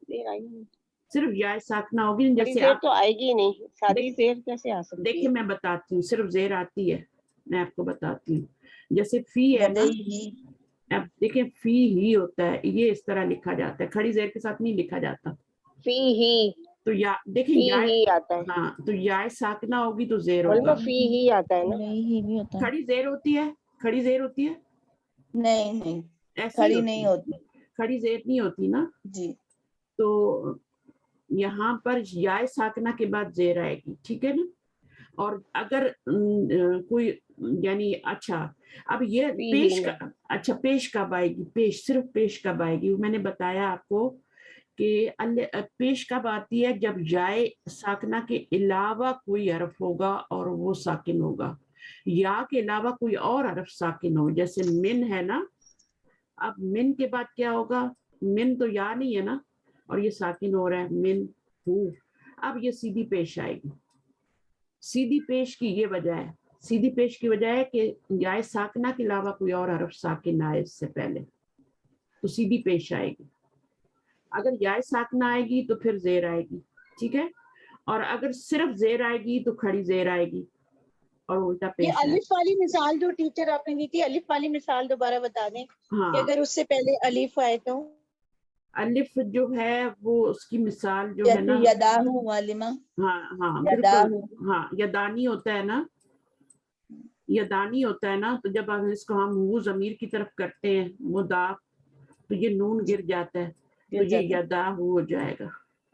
زیر آئی نہیں. صرف یا ساکنہ ہوگی. بڑی جیسے زیر آپ تو آئے گی نہیں، سادی زیر کیسے آ سکتی دیکھیں ہے؟ میں بتاتی ہوں، صرف زیر آتی ہے، میں آپ کو بتاتی ہوں. جیسے فی ہے نا، لدیہ. اب دیکھیں فی ہی ہوتا ہے، یہ اس طرح لکھا جاتا ہے، کھڑی زیر کے ساتھ نہیں لکھا جاتا. فی ہی، تو یا دیکھیں فی یا، ہی آتا ہے. ہاں تو یا ساکنہ ہوگی تو زیر معلومہ ہوگا. فی ہی آتا ہے نا. نہیں بھی ہوتا ہے. کھڑی زیر ہوتی ہے، کھڑی زیر ہوتی ہے، نہیں نہیں ایسی ہی کھڑی ہوتی نہیں ہے، ہوتی. کھڑی زیر نہیں ہوتی نا. جی تو یہاں پر یا ساکنہ کے بعد زیر آئے گی، ٹھیک ہے نا. اور اگر کوئی یعنی اچھا اب یہ فی ہی پیش میں اچھا پیش کب آئے گی؟ پیش صرف پیش کب آئے گی؟ میں نے بتایا آپ کو کہ پیش کب آتی ہے؟ جب جائے ساکنہ کے علاوہ کوئی حرف ہوگا اور وہ ساکن ہوگا، یا کے علاوہ کوئی اور حرف ساکن ہو. جیسے من ہے نا، اب من کے بعد کیا ہوگا؟ من تو یا نہیں ہے نا، اور یہ ساکن ہو رہا ہے، من ہو. اب یہ سیدھی پیش آئے گی. سیدھی پیش کی یہ وجہ ہے، سیدھی پیش کی وجہ ہے کہ یا ساکنہ کے علاوہ کوئی اور حرف ساکن آئے اس سے پہلے، تو سیدھی پیش آئے گی. اگر یا ساکنہ آئے گی تو پھر زیر آئے گی، ٹھیک ہے. اور اگر صرف زیر آئے گی تو کھڑی زیر آئے گی اور الٹا یہ پیش آئے الف والی مثال جو ٹیچر آپ نے دی تھی، الف والی مثال دوبارہ بتا دیں گی. ہاں کہ اگر اس سے پہلے الف آئے تو الف جو ہے وہ اس کی مثال جو ہے جیسے نا، یداہ معلمہ، ہاں ہاں یداہ. بالکل، ہاں یدانی ہوتا ہے نا، یدانی ہوتا ہے نا. تو جب اس کو ہم وہ ضمیر کی طرف کرتے ہیں مضاف، تو یہ نون گر جاتا ہے، تو گر یہ جاتا. یدا ہو جائے گا،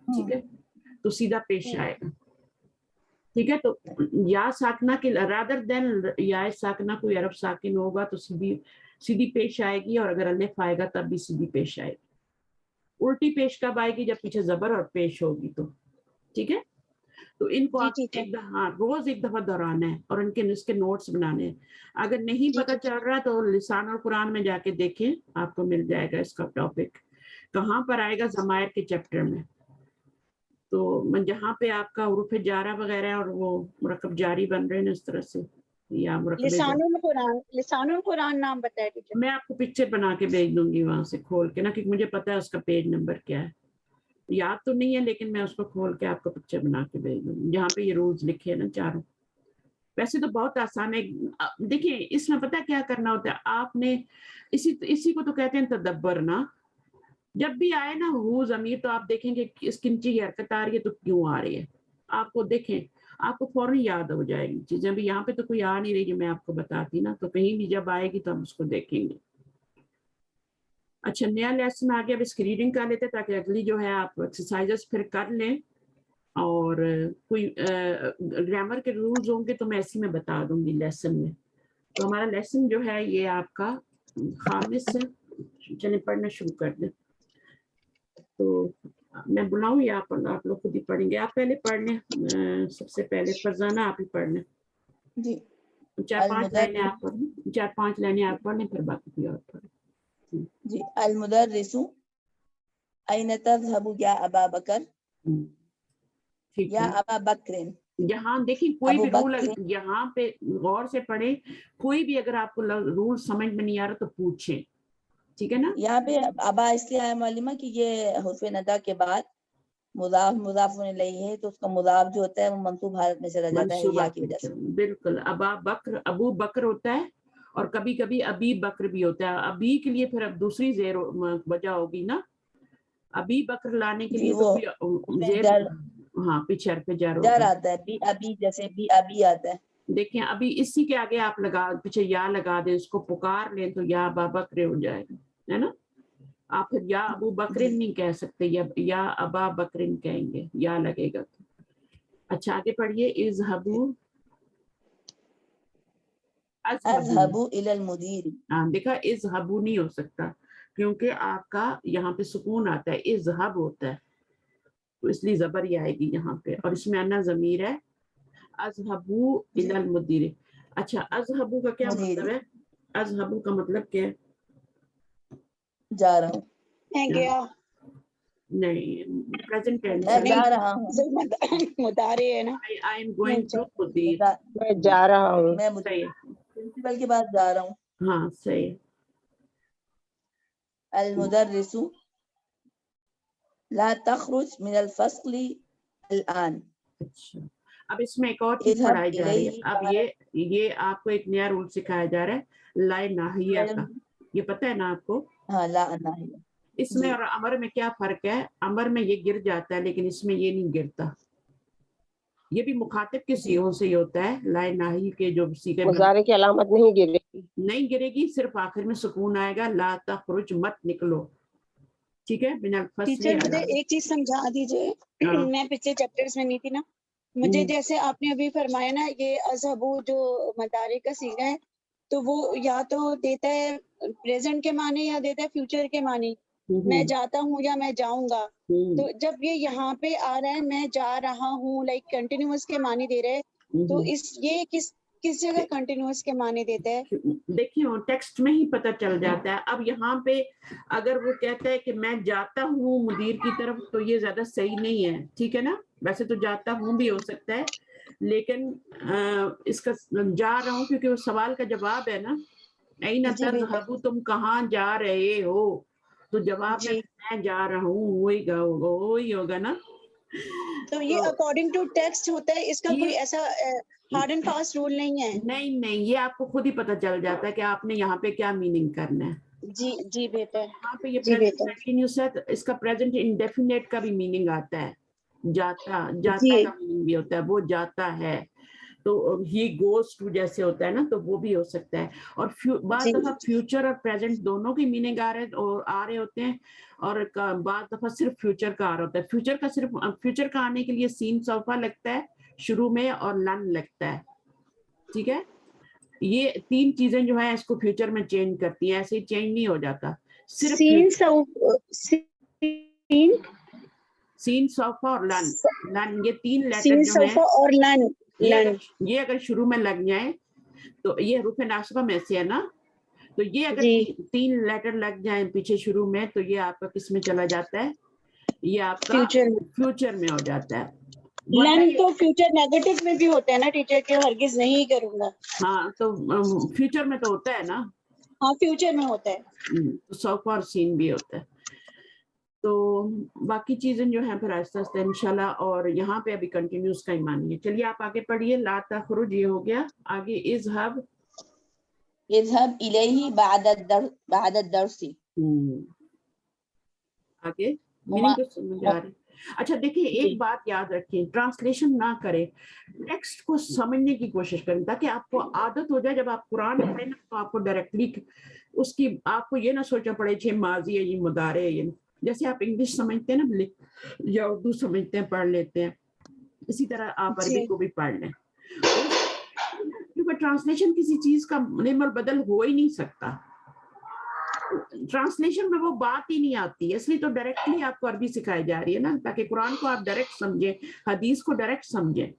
ٹھیک ہے. تو سیدھا پیش آئے گا، ٹھیک ہے. تو یا ساکنہ کے رادر دین یا ساکنہ کوئی عرب ساکن ہوگا تو سیدھی پیش آئے گی، اور اگر الف آئے گا تب بھی سیدھی پیش آئے گی. الٹی پیش کب آئے گی؟ جب پیچھے زبر اور پیش ہوگی تو، ٹھیک ہے. تو ان کو جی آپ ٹھیک ہے. ایک ہاں روز ایک دفعہ دہرانا ہے اور ان کے نوٹس بنانے ہیں. اگر نہیں جی پتہ ٹھیک ہے. چل رہا تو لسان اور قرآن میں جا کے دیکھیں، آپ کو مل جائے گا اس کا ٹاپک. کہاں پر آئے گا؟ ضمائر کے چیپٹر میں. تو جہاں پہ آپ کا حروف جارہ وغیرہ اور وہ مرکب جاری بن رہے ہیں اس طرح سے، یا مرکب لسان القرآن نام بتایا ٹیچر. میں آپ کو پکچر بنا کے بھیج دوں گی وہاں سے کھول کے نا، کیونکہ مجھے پتا ہے اس کا پیج نمبر کیا ہے، یاد تو نہیں ہے لیکن میں اس کو کھول کے آپ کو پکچر بنا کے بھیج دوں گی، جہاں پہ یہ رولز لکھے ہیں نا چاروں. ویسے تو بہت آسان ہے. دیکھیں اس میں پتہ کیا کرنا ہوتا ہے آپ نے، اسی کو تو کہتے ہیں تدبر نا. جب بھی آئے نا ہو ضمیر تو آپ دیکھیں گے اس کنچی کی حرکت آ رہی ہے تو کیوں آ رہی ہے، آپ کو دیکھیں آپ کو فوراً یاد ہو جائے گی چیزیں. بھی یہاں پہ تو کوئی آ نہیں رہی جو میں آپ کو بتاتی نا، تو کہیں بھی جب آئے گی تو ہم اس کو دیکھیں گے. اچھا نیا لیسن آ گیا، اب اس کی ریڈنگ کر لیتے تاکہ اگلی جو ہے آپ ایکسرسائزز پھر کر لیں. اور کوئی گرامر کے رولز ہوں گے تو میں ایسی میں بتا دوں گی لیسن میں. تو ہمارا لیسن جو ہے یہ آپ کا خامس ہے. چلیں پڑھنا شروع کر دیں. تو میں بلاؤں یا آپ لوگ خود ہی پڑھیں گے؟ آپ پہلے پڑھ لیں، سب سے پہلے فرزانہ آپ ہی پڑھ لیں. جی 4-5 لائنیں آپ پڑھ لیں، 4-5 لائنیں آپ پڑھ لیں، پھر باقی کوئی اور پڑھ لیں. جی المدرس أين تذهب يا أبا بکر، ٹھیک یا ہے. ابا بکر. یہاں دیکھیں کوئی ابو بھی رول، بکر. یہاں پہ غور سے پڑھیں، کوئی بھی اگر آپ کو رول سمجھ میں نہیں آ رہا تو پوچھیں، ٹھیک ہے نا. یہاں پہ ابا اس لیے آیا معلومہ کہ یہ حرف ندا کے بعد مضاف الیہ ہے، تو اس کا مضاف جو ہوتا ہے وہ منصوب حالت میں چلا جاتا ہے یا منصوبات کی وجہ سے. بالکل. ابا بکر، ابو بکر ہوتا ہے، اور کبھی کبھی ابی بکر بھی ہوتا ہے. ابی کے لیے پھر اب دوسری زیر وجہ ہوگی نا، ابھی بکر لانے کے جی لیے وہ تو میں زیر جر ہاں پیچھے حرف جر جر ہوگا. آتا ہے بھی ابھی، جیسے بھی ابھی آتا ہے. دیکھیں ابھی اسی کے آگے آپ لگا پیچھے یا لگا دیں، اس کو پکار لیں تو یا ابا بکر ہو جائے گا، ہے نا. آپ پھر یا ابو بکرن نہیں کہہ سکتے، یا ابا بکرن کہیں گے، یا لگے گا. اچھا آگے پڑھیے. اذهبوا اذهبوا الى المدیر. ہاں دیکھا اذهبوا نہیں ہو سکتا کیونکہ آپ کا یہاں پہ سکون آتا ہے، اذهب ہوتا ہے تو اس لیے زبر ہی آئے گی یہاں پہ، اور اس میں انا ضمیر ہے. اذهبوا الى المدیر. اچھا اذهبوا کا کیا مدیر، مطلب ہے؟ اذهبوا کا مطلب کیا ہے؟ جا رہا ہوں، میں گیا، نہیں پریزنٹ ٹینس میں ہے. جا رہا ہوں، مدارے ہے نا. I am going to مدیر. میں جا رہا ہوں. میں صحیح ہے. پرنسپل کے پاس جا رہا ہوں. ہاں صحیح ہے. المدرس لا تخرج من الفصل الآن. اچھا اب اس میں ایک اور چیز اذهب پڑھائی جا رہی ہے. الیہ اب یہ آپ کو ایک نیا رول سکھایا جا رہا ہے، لائے ناہیہ کا. یہ پتہ ہے نا آپ کو؟ ہاں لا ناہیہ. اس میں اور امر میں کیا فرق ہے؟ امر میں یہ گر جاتا ہے لیکن اس میں یہ نہیں گرتا. یہ بھی مخاطب کے سیغوں سے ہی ہوتا ہے. لائے ناہی کے جو سیغے مضارع کی علامت نہیں گرے گی، نہیں گرے گی، صرف آخر میں سکون آئے گا. لا تخرج مت نکلو، ٹھیک ہے. بنا الفصل ٹیچر مجھے ایک چیز سمجھا دیجیے، میں پچھلے چیپٹرز میں نہیں تھی نا. مجھے جیسے آپ نے ابھی فرمایا نا یہ اذهبوا جو مدارے کا صیغہ ہے تو وہ یا تو دیتا ہے پریزنٹ کے معنی یا دیتا ہے فیوچر کے معنی. میں جاتا ہوں یا میں جاؤں گا. تو جب یہ یہاں پہ آ رہا ہے میں جا رہا ہوں لائک کنٹینیوس کے معنی دے رہے تو یہ کس جگہ کنٹینیوس کے معنی دیتا ہے؟ دیکھیں ٹیکسٹ میں ہی پتہ چل جاتا ہے. اب یہاں پہ اگر وہ کہتا ہے کہ میں جاتا ہوں مدیر کی طرف تو یہ زیادہ صحیح نہیں ہے، ٹھیک ہے نا. ویسے تو جاتا ہوں بھی ہو سکتا ہے لیکن اس کا جا رہا ہوں کیونکہ وہ سوال کا جواب ہے نا. این تذهبوا، تم کہاں جا رہے ہو، تو جواب میں جا رہا ہوں وہی ہوگا نا. تو یہ اکارڈنگ ٹو ٹیکسٹ ہوتا ہے، اس کا کوئی ایسا ہارڈ اینڈ فاسٹ رول نہیں ہے؟ نہیں یہ آپ کو خود ہی پتہ چل جاتا ہے کہ آپ نے یہاں پہ کیا میننگ کرنا ہے. جی بہتر. یہاں پہ یہ پریزنٹ کنٹینیوس ہے تو اس کا پریزنٹ انڈیفینیٹ کا بھی میننگ آتا ہے. جاتا کا میننگ بھی ہوتا ہے، وہ جاتا ہے. تو ہی گوز ٹو جیسے ہوتا ہے نا تو وہ بھی ہو سکتا ہے. اور بعض دفعہ فیوچر اور پریزنٹ دونوں کی میننگ آ رہے ہوتے ہیں، اور بعض دفعہ صرف فیوچر کا آ رہا ہوتا ہے. فیوچر کا آنے کے لیے سین سوفا لگتا ہے شروع میں اور لن لگتا ہے، ٹھیک ہے. یہ تین چیزیں جو ہیں اس کو فیوچر میں چینج کرتی ہیں، ایسے ہی چینج نہیں ہو جاتا. صرف سین سوفا اور لن یہ تین لیٹر جو ہیں اور لن یہ اگر شروع میں لگ جائیں تو یہ حروف ناصبہ میں سے ہے نا، تو یہ اگر تین لیٹر لگ جائیں پیچھے شروع میں تو یہ آپ کا کس میں چلا جاتا ہے؟ یہ آپ کا فیوچر میں ہو جاتا ہے. لن تو فیوچر نیگیٹو میں بھی ہوتا ہے نا ٹیچر کہ ہرگز نہیں کروں گا. ہاں تو فیوچر میں تو ہوتا ہے نا. ہاں فیوچر میں ہوتا ہے، سوفا اور سین بھی ہوتا ہے. تو باقی چیزیں جو ہیں پھر آہستہ آہستہ انشاءاللہ، اور یہاں پہ ابھی کنٹینیوس کا ہی مانیے. چلیے آپ آگے پڑھیے. لا تخرج یہ ہو گیا. آگے اذهب الیہ بعد الدرس. آگے میننگ تو سمجھ آ رہی. اچھا دیکھیں ایک بات یاد رکھیں، ٹرانسلیشن نہ کریں، ٹیکسٹ کو سمجھنے کی کوشش کریں تاکہ آپ کو عادت ہو جائے. جب آپ قرآن پڑھیں نا تو آپ کو ڈائریکٹلی اس کی آپ کو یہ نہ سوچنا پڑے کہ ماضی ہے یہ مضارع ہے. یہ جیسے آپ انگلش سمجھتے ہیں نا یا اردو سمجھتے ہیں پڑھ لیتے ہیں، اسی طرح آپ عربی کو بھی پڑھ لیں. کیونکہ ٹرانسلیشن کسی چیز کا نعم البدل ہو ہی نہیں سکتا. ٹرانسلیشن میں وہ بات ہی نہیں آتی ہے، اس لیے تو ڈائریکٹلی آپ کو عربی سکھائی جا رہی ہے نا تاکہ قرآن کو آپ ڈائریکٹ سمجھیں، حدیث کو ڈائریکٹ سمجھیں.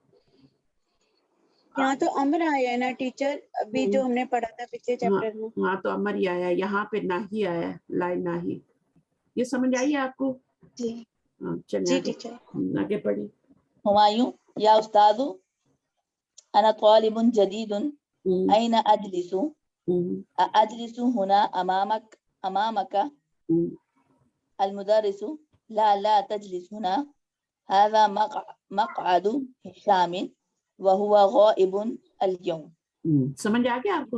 یہاں تو امر آیا ہے نا ٹیچر ابھی جو ہم نے پڑھا تھا پچھلے چیپٹر میں. ہاں تو امر ہی آیا ہے، یہاں پہ ناہی آیا ہے، لائے ناہی. یہ سمجھ آئی آپ کو؟ چلیے آگے پڑھی. ہمایوں یا استاد انا طالب جدید این اجلس اجلس هنا امامك. المدرس لا تجلس هنا، هذا مقعد هشام وهو غائب اليوم. سمجھ آ گیا آپ کو؟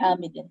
حامد.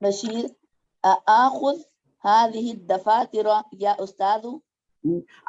بشير آخذ هذه الدفاتر يا أستاذ.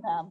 نعم.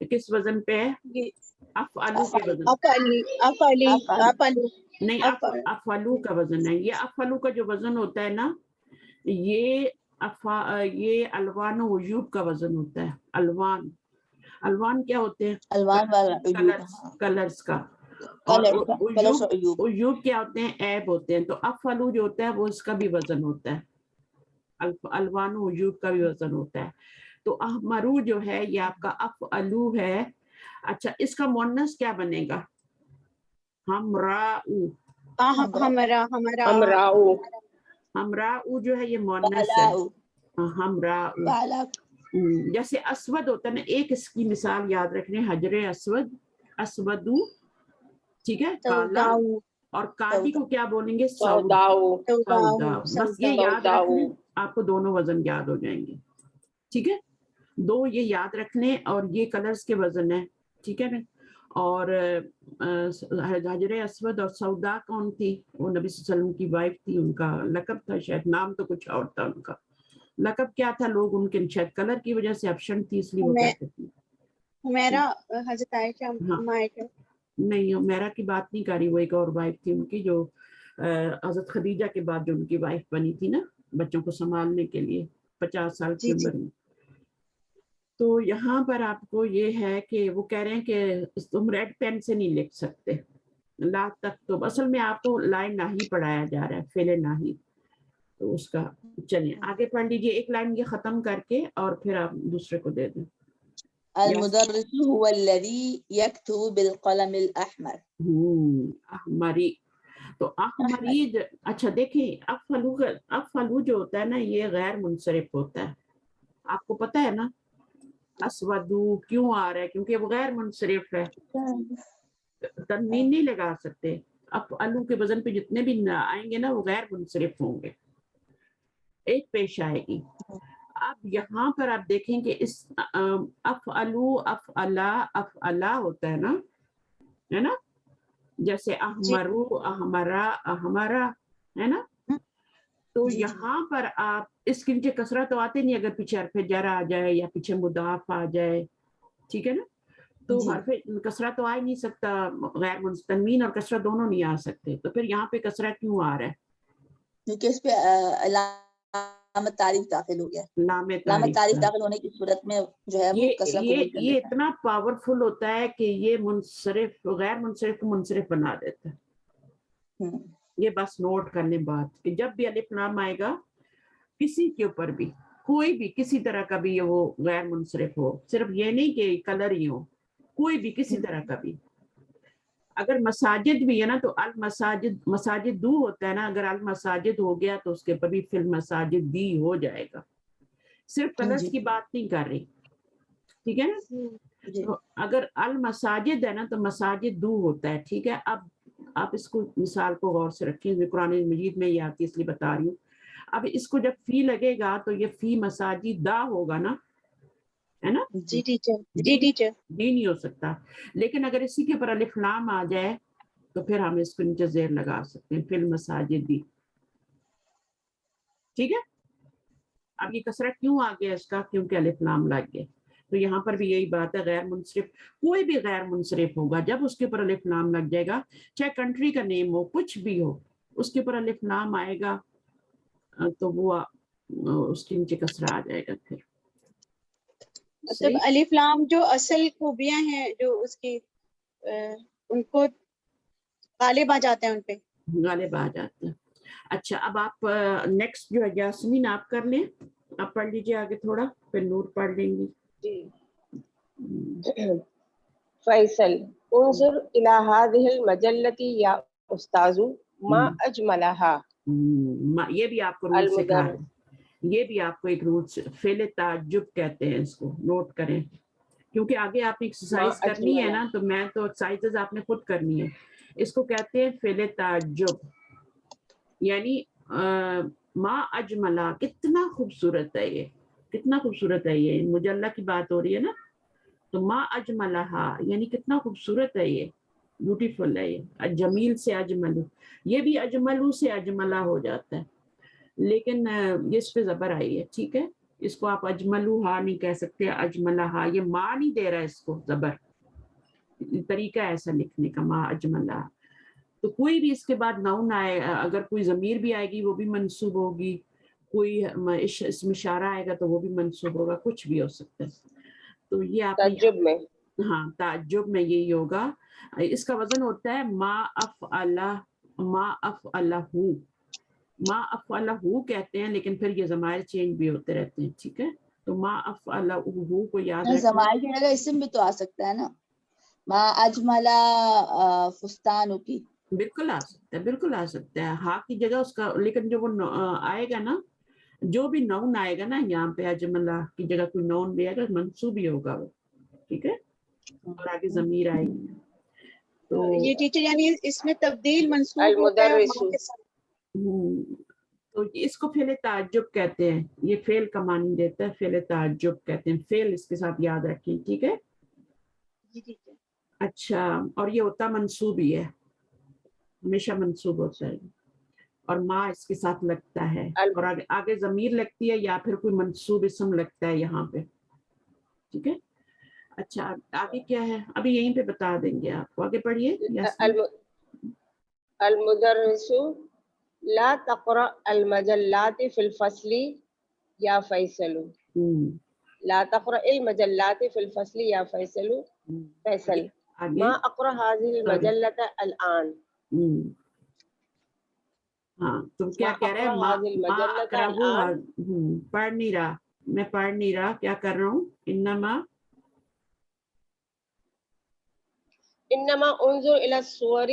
کس وزن پہ ہے؟ یہ افعلو کے وزن، افعلی نہیں افعلو کا وزن ہے. یہ افعلو کا جو وزن ہوتا ہے نا، یہ الوان و عیوب کا وزن ہوتا ہے. الوان کیا ہوتے ہیں؟ الوان والا کلرز کا. اور کلرز اور عیوب عیوب کیا ہوتے ہیں؟ عیب ہوتے ہیں. تو افعلو جو ہوتا ہے وہ اس کا بھی وزن ہوتا ہے، الوان و عیوب کا بھی وزن ہوتا ہے. تو احمرو جو ہے یہ آپ کا افعلو ہے. اچھا اس کا مؤنث کیا بنے گا؟ ہمراؤ. ہمراؤ جو ہے یہ مؤنث ہے. ہمراؤ جیسے اسود ہوتا ہے نا، ایک اس کی مثال یاد رکھنے، حجر اسود، اسودو، ٹھیک ہے، کالا. اور کالی کو کیا بولیں گے؟ سوداؤ. سوداؤ. بس یہ یاد رکھنے، آپ کو دونوں وزن یاد ہو جائیں گے. ٹھیک ہے، دو یہ یاد رکھنے. اور یہ کلرز کے وزن ہے، ٹھیک ہے نا. اور حجر اسود اور سودا کون تھی؟ وہ نبی صلی اللہ علیہ وسلم کی وائف تھی، ان کا لقب تھا، شاید نام تو کچھ اور تھا ان کا. لقب کیا تھا؟ لوگ ان کے شاید کلر کی وجہ سے ابشنٹ تھی، اس لیے وہ کہتے تھے میرا حضرت عائشہ. نہیں میرا کی بات نہیں کر رہی، وہ ایک اور وائف تھی ان کی، جو حضرت خدیجہ کے بعد جو ان کی وائف بنی تھی نا، بچوں کو سنبھالنے کے لیے 50 سال کی عمر میں. تو یہاں پر آپ کو یہ ہے کہ وہ کہہ رہے ہیں کہ تم ریڈ پین سے نہیں لکھ سکتے. لا تک تو اصل میں آپ کو لائن ناہی پڑھایا جا رہا ہے، فعل ناہی. تو اس کا چلیے آگے پڑھ لیجیے ایک لائن یہ ختم کر کے، اور پھر آپ دوسرے کو دے دیں. المدرس هو الذي يكتب بالقلم الأحمر. احمری. تو احمری اچھا دیکھیں، افعلو جو ہوتا ہے نا یہ غیر منصرف ہوتا ہے. آپ کو پتہ ہے نا اسودو کیوں آ رہا ہے؟ کیونکہ وہ غیر منصرف ہے، تنوین نہیں لگا سکتے. افعلو کے وزن پہ جتنے بھی آئیں گے نا وہ غیر منصرف ہوں گے. ایک پیش آئے گی. اب یہاں پر آپ دیکھیں کہ اس افعلو افعلا افعلا ہوتا ہے نا، جیسے احمرو احمرا احمرا ہے نا. تو یہاں پر آپ اس کے نیچے کسرہ تو آتے نہیں، اگر پیچھے حرف جر آ جائے یا پیچھے مضاف آ جائے، ٹھیک ہے نا. تو حرف کسرہ تو آ ہی نہیں سکتا، غیر تنوین اور کسرہ دونوں نہیں آ سکتے. تو پھر یہاں پہ کسرہ کیوں آ رہا ہے؟ کیونکہ اس پہ علامت تعریف داخل ہو گیا. علامت تعریف داخل ہونے کی صورت میں جو ہے وہ کسرہ قبول کر لیتا ہے. یہ اتنا پاورفل ہوتا ہے کہ یہ منصرف غیر منصرف کو منصرف بنا دیتا ہے. یہ بس نوٹ کرنے بات کہ جب بھی الف لام آئے گا کسی کے اوپر بھی، کوئی بھی کسی طرح کا بھی وہ غیر منصرف ہو، صرف یہ نہیں کہ کلر ہی ہو، کوئی بھی کسی طرح کا بھی. اگر مساجد بھی ہے نا تو المساجد، مساجد دو ہوتا ہے نا، اگر المساجد ہو گیا تو اس کے اوپر بھی فی المساجد دی ہو جائے گا. صرف کلرز کی بات نہیں کر رہی، ٹھیک ہے نا. تو اگر المساجد ہے نا تو مساجد دو ہوتا ہے، ٹھیک ہے. اب آپ اس کو مثال کو غور سے رکھیں، قرآن مجید میں یہ آتی ہے اس لیے بتا رہی ہوں. اب اس کو جب فی لگے گا تو یہ فی مساجد دا ہوگا نا، ہے نا. جی ٹیچر دی نہیں ہو سکتا. لیکن اگر اسی کے اوپر الف لام آ جائے تو پھر ہم اس کو نیچے زیر لگا سکتے ہیں، فی المساجد دی، ٹھیک ہے. اب یہ کسرہ کیوں آ گیا اس کا؟ کیونکہ الف لام لگ گئے. تو یہاں پر بھی یہی بات ہے، غیر منصرف کوئی بھی غیر منصرف ہوگا جب اس کے اوپر الف لام لگ جائے گا، چاہے کنٹری کا نیم ہو، کچھ بھی ہو، اس کے اوپر الف لام آئے گا تو وہ اس کے نیچے کسرہ آ جائے گا. پھر مطلب الف لام جو اصل خوبیاں ہیں جو اس کی ان کو غالب آ جاتے ہیں، ان پہ غالب آ جاتے ہیں. اچھا اب آپ نیکسٹ جو ہے یاسمین آپ کر لیں، آپ پڑھ لیجیے آگے تھوڑا، پھر نور پڑھ لیں گی. فیصل انظر الى هذه المجلة یا استاذ ما اجملها. یہ بھی آپ کو رول سکھا رہے ہیں، یہ بھی آپ کو ایک رول، فعل تعجب کہتے ہیں اس کو، نوٹ کریں. کیونکہ آگے آپ نے ایکسرسائز کرنی ہے نا، تو میں تو ایکسرسائز آپ نے خود کرنی ہے. اس کو کہتے ہیں فعل تعجب، یعنی ما اجملا، کتنا خوبصورت ہے یہ، کتنا خوبصورت ہے یہ. مجلہ کی بات ہو رہی ہے نا، تو ما اجملہا یعنی کتنا خوبصورت ہے یہ، بیوٹیفل ہے یہ. جمیل سے اجمل، یہ بھی اجملو سے اجملہ ہو جاتا ہے، لیکن یہ اس پہ زبر آئی ہے، ٹھیک ہے. اس کو آپ اجملوہا نہیں کہہ سکتے، اجملہا، یہ ماں نہیں دے رہا اس کو زبر، طریقہ ایسا لکھنے کا، ماں اجملہا. تو کوئی بھی اس کے بعد ناؤن آئے، اگر کوئی ضمیر بھی آئے گی وہ بھی منصوب ہوگی، کوئی اسم اشارہ آئے گا تو وہ بھی منصوب ہوگا، کچھ بھی ہو سکتا ہے. تو یہ آپ نے تعجب میں ہاں تعجب میں یہی ہوگا. اس کا وزن ہوتا ہے ما افعلہ، ما افعلہ، ما افعلہ کہتے ہیں، لیکن پھر یہ ضمائر چینج بھی ہوتے رہتے ہیں. ٹھیک ہے، تو ما افعلہ کو یاد رکھنا. زمائر کی جگہ اسم بھی تو آ سکتا ہے نا، ما اجملا فستان کی. بالکل آ سکتا ہے، بالکل آ سکتا ہے، ہا کی جگہ اس کا، لیکن جو وہ آئے گا نا، جو بھی نون آئے گا نا یہاں پہ اجملہ کی جگہ کوئی نون بھی آئے گا منصوب ہی ہوگا وہ. ٹھیک ہے، اور آگے ضمیر آئے گی. تو یہ ٹیچر یعنی اس میں تبدیل منصوب ہوتا ہے المدرس، ماں کے ساتھ. تو اس کو فعل تعجب کہتے ہیں، یہ فعل کا معنی دیتا ہے، فعل تعجب کہتے ہیں، فعل اس کے ساتھ یاد رکھیں. ٹھیک ہے، جی ٹھیک ہے. اچھا، اور یہ ہوتا منصوب ہی ہے، ہمیشہ منصوب ہوتا ہے، اور ماں اس کے ساتھ لگتا ہے، اور آگے ضمیر لگتی ہے یا پھر کوئی منصوب اسم لگتا ہے یہاں پہ. ٹھیک ہے، اچھا آگے کیا ہے ابھی یہیں پہ بتا دیں گے آپ کو، آگے پڑھیے. المدرس لا تقرأ المجلات في الفصل یا فیصل. لا تقرأ المجلات في الفصل یا فیصل. فیصل ما اقرأ هذه المجلة الآن. ہاں تم کیا کہہ رہے ہیں؟ ما اقرأ، پڑھ نہیں رہا، میں پڑھ نہیں رہا، کیا کر رہا ہوں؟ انما انظر الى الصور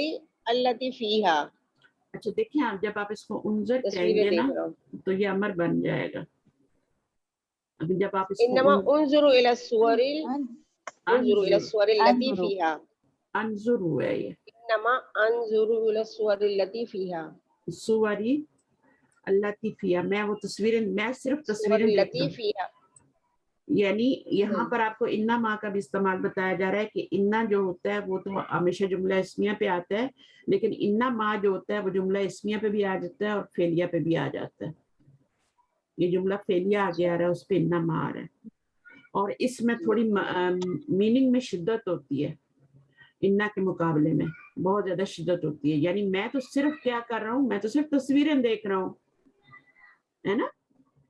التي فيها. اچھا دیکھیں آپ، جب آپ اس کو انظر کہیں تصویریں گے نا دیکھ رہا ہوں. تو یہ امر بن جائے گا. ابھی جب آپ اس انما کو انظر الى الصور، انظر الى الصور التي فيها. انظر ہوا ہے، یہ انما انظر الى الصور التي فيها. سوری اللہ کی فیا، میں وہ تصویریں، میں صرف تصویریں دیکھ رہا ہوں. یعنی یہاں پر آپ کو انا ماں کا بھی استعمال بتایا جا رہا ہے کہ انا جو ہوتا ہے وہ تو ہمیشہ جملہ اسمیہ پہ آتا ہے، لیکن انا ماں جو ہوتا ہے وہ جملہ اسمیہ پہ بھی آ جاتا ہے اور فعلیہ پہ بھی آ جاتا ہے. یہ جملہ فعلیہ آگے آ رہا ہے، اس پہ انا ماں آ رہا ہے، اور اس میں تھوڑی میننگ میں شدت ہوتی ہے، انا کے مقابلے میں بہت زیادہ شدت ہوتی ہے. یعنی میں تو صرف کیا کر رہا ہوں، میں تو صرف تصویریں دیکھ رہا ہوں، ہے نا،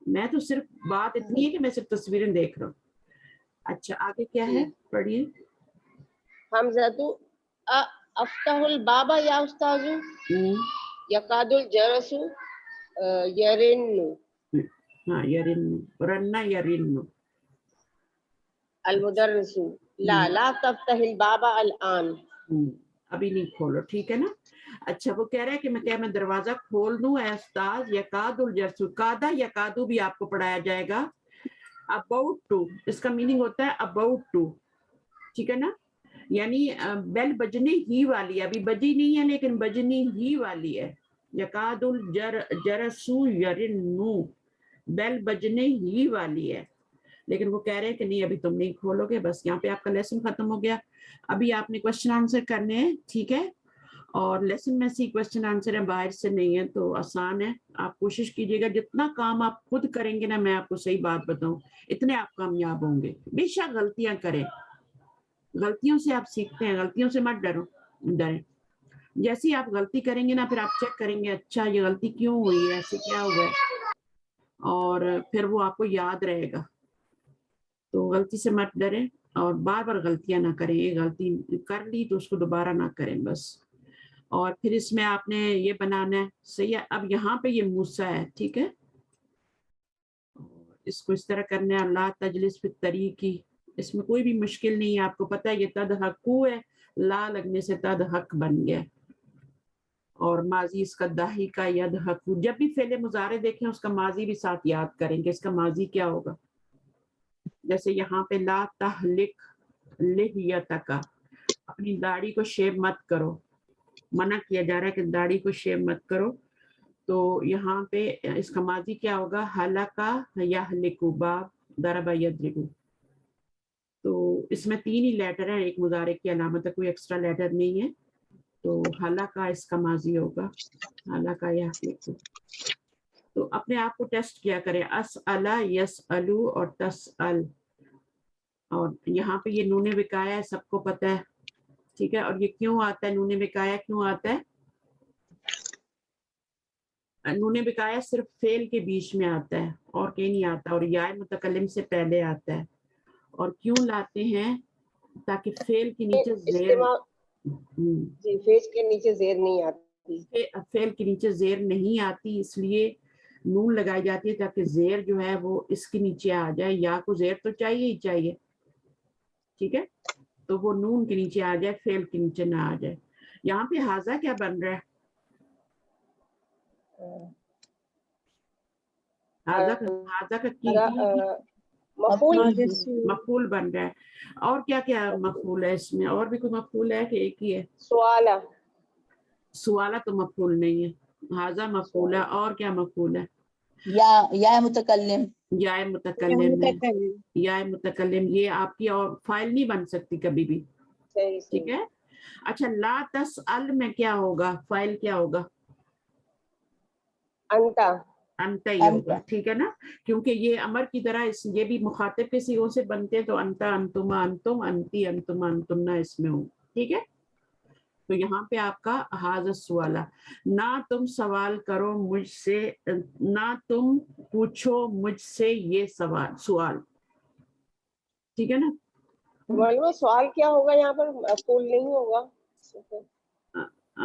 میں تو صرف بات اتنی ہے کہ میں صرف تصویریں دیکھ رہا ہوں. اچھا آگے کیا ہے پڑھیے. حمزہ افتح الباب یا استاذ. یقاد الجرس یرن. ہاں یرن، رنہ یرن. المدرس لا تفتح الباب الان. ابھی نہیں کھولو، ٹھیک ہے نا. اچھا وہ کہہ رہا ہے کہ میں دروازہ کھول دوں اے استاذ. یقاد الجرس، کادا یقادو بھی آپ کو پڑھایا جائے گا. اباؤٹ ٹو، اس کا میننگ ہوتا ہے اباؤٹ ٹو، ٹھیک ہے نا، یعنی بیل بجنے ہی والی ہے، ابھی بجی نہیں ہے لیکن بجنی ہی والی ہے. یقاد الجرسو یرنو، بیل بجنے ہی والی ہے، لیکن وہ کہہ رہے ہیں کہ نہیں ابھی تم نہیں کھولو گے. بس یہاں پہ آپ کا لیسن ختم ہو گیا. ابھی آپ نے کوشچن آنسر کرنے ہیں، ٹھیک ہے، اور لیسن میں سے کوشچن آنسر ہے، باہر سے نہیں ہے، تو آسان ہے. آپ کوشش کیجیے گا جتنا کام آپ خود کریں گے نا، میں آپ کو صحیح بات بتاؤں، اتنے آپ کامیاب ہوں گے. بے شک غلطیاں کریں، غلطیوں سے آپ سیکھتے ہیں، غلطیوں سے مت ڈریں. جیسے ہی آپ غلطی کریں گے نا، پھر آپ چیک کریں گے اچھا یہ غلطی کیوں ہوئی ہے، ایسے کیا ہوا ہے، اور پھر وہ آپ کو یاد رہے گا. تو غلطی سے مت ڈریں اور بار بار غلطیاں نہ کریں. یہ غلطی کر لی تو اس کو دوبارہ نہ کریں بس. اور پھر اس میں آپ نے یہ بنانا ہے، صحیح ہے. اب یہاں پہ یہ موسیٰ ہے، ٹھیک ہے، اس کو اس طرح کرنا ہے. اللہ تجلس فی الطریقی، اس میں کوئی بھی مشکل نہیں ہے. آپ کو پتہ ہے یہ تدحکو ہے، لا لگنے سے تدحک بن گیا، اور ماضی اس کا داہی کا یدحکو. جب بھی فعل مضارع دیکھیں اس کا ماضی بھی ساتھ یاد کریں کہ اس کا ماضی کیا ہوگا. جیسے یہاں پہ لا تہلک لحیتک، اپنی داڑھی کو شیو مت کرو، منع کیا جا رہا ہے کہ داڑھی کو شیو مت کرو. تو یہاں پہ اس کا ماضی کیا ہوگا؟ ہلاکا یہلکو، باب ضرب یضرب. تو اس میں 3 ہی لیٹر ہیں، ایک مضارع کی علامت ہے، کوئی ایکسٹرا لیٹر نہیں ہے. تو ہلاکا اس کا ماضی ہوگا، ہلاکا یہلکو. تو اپنے آپ کو ٹیسٹ کیا کریں، اسألا یسألو اور تسأل، اور یہاں پہ یہ نون وقایا ہے، سب کو پتہ ہے، ٹھیک ہے. اور یہ کیوں آتا ہے نون وقایا کیوں آتا ہے؟ نون وقایا صرف فعل کے بیچ میں آتا ہے اور کہیں نہیں آتا، اور یا متکلم سے پہلے آتا ہے. اور کیوں لاتے ہیں؟ تاکہ فعل کے نیچے زیر، جی فیس کے نیچے زیر نہیں آتی، فعل کے نیچے زیر نہیں آتی، اس لیے نون لگائی جاتی ہے تاکہ زیر جو ہے وہ اس کے نیچے آ جائے. یا کو زیر تو چاہیے ہی چاہیے، ٹھیک ہے، تو وہ نون کے نیچے آ جائے، فعل کے نیچے نہ آ جائے. یہاں پہ ہاذا کیا بن رہا ہے؟ ہاذا کا کی مفعول بن رہا ہے. اور کیا کیا مفعول ہے اس میں؟ اور بھی کوئی مفعول ہے کہ ایک ہی ہے؟ سوالہ تو مفعول نہیں ہے، ہاذا مفعول ہے. اور کیا مفعول ہے؟ یا متکلم، یا متکلم ہے، یا متکلم یہ آپ کی اور فائل نہیں بن سکتی کبھی بھی، ٹھیک ہے. اچھا لا تسأل میں کیا ہوگا؟ فائل کیا ہوگا؟ انت ہی ہوگا، ٹھیک ہے نا، کیونکہ یہ امر کی طرح یہ بھی مخاطب کے صیغوں سے بنتے ہیں، تو انت، انتما، انتم، انتی، انتما، انتمنا اس میں ہو، ٹھیک ہے. تو یہاں پہ آپ کا ہاذا سوالہ، نہ تم سوال کرو مجھ سے، نہ تم پوچھو مجھ سے یہ سوال، ٹھیک ہے نا. سوال کیا ہوگا یہاں پر؟ مفعول نہیں ہوگا،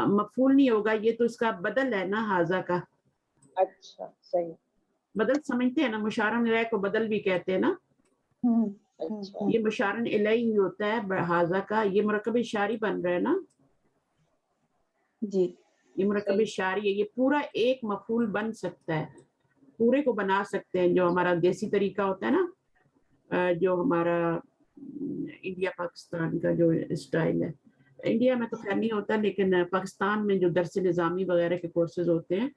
مفعول نہیں ہوگا، یہ تو اس کا بدل ہے نا ہاذا کا. اچھا صحیح، بدل سمجھتے ہیں نا، مشارن الیہ کو بدل بھی کہتے ہیں نا. یہ مشارن الیہ ہی ہوتا ہے ہاذا کا. یہ مرکب اشاری بن رہا ہے نا، جی یہ مرکب اشاری ہے. یہ پورا ایک مفعول بن سکتا ہے، پورے کو بنا سکتے ہیں، جو ہمارا دیسی طریقہ ہوتا ہے نا، جو ہمارا انڈیا پاکستان کا جو اسٹائل ہے. انڈیا میں تو خیر نہیں ہوتا، لیکن پاکستان میں جو درس نظامی وغیرہ کے کورسز ہوتے ہیں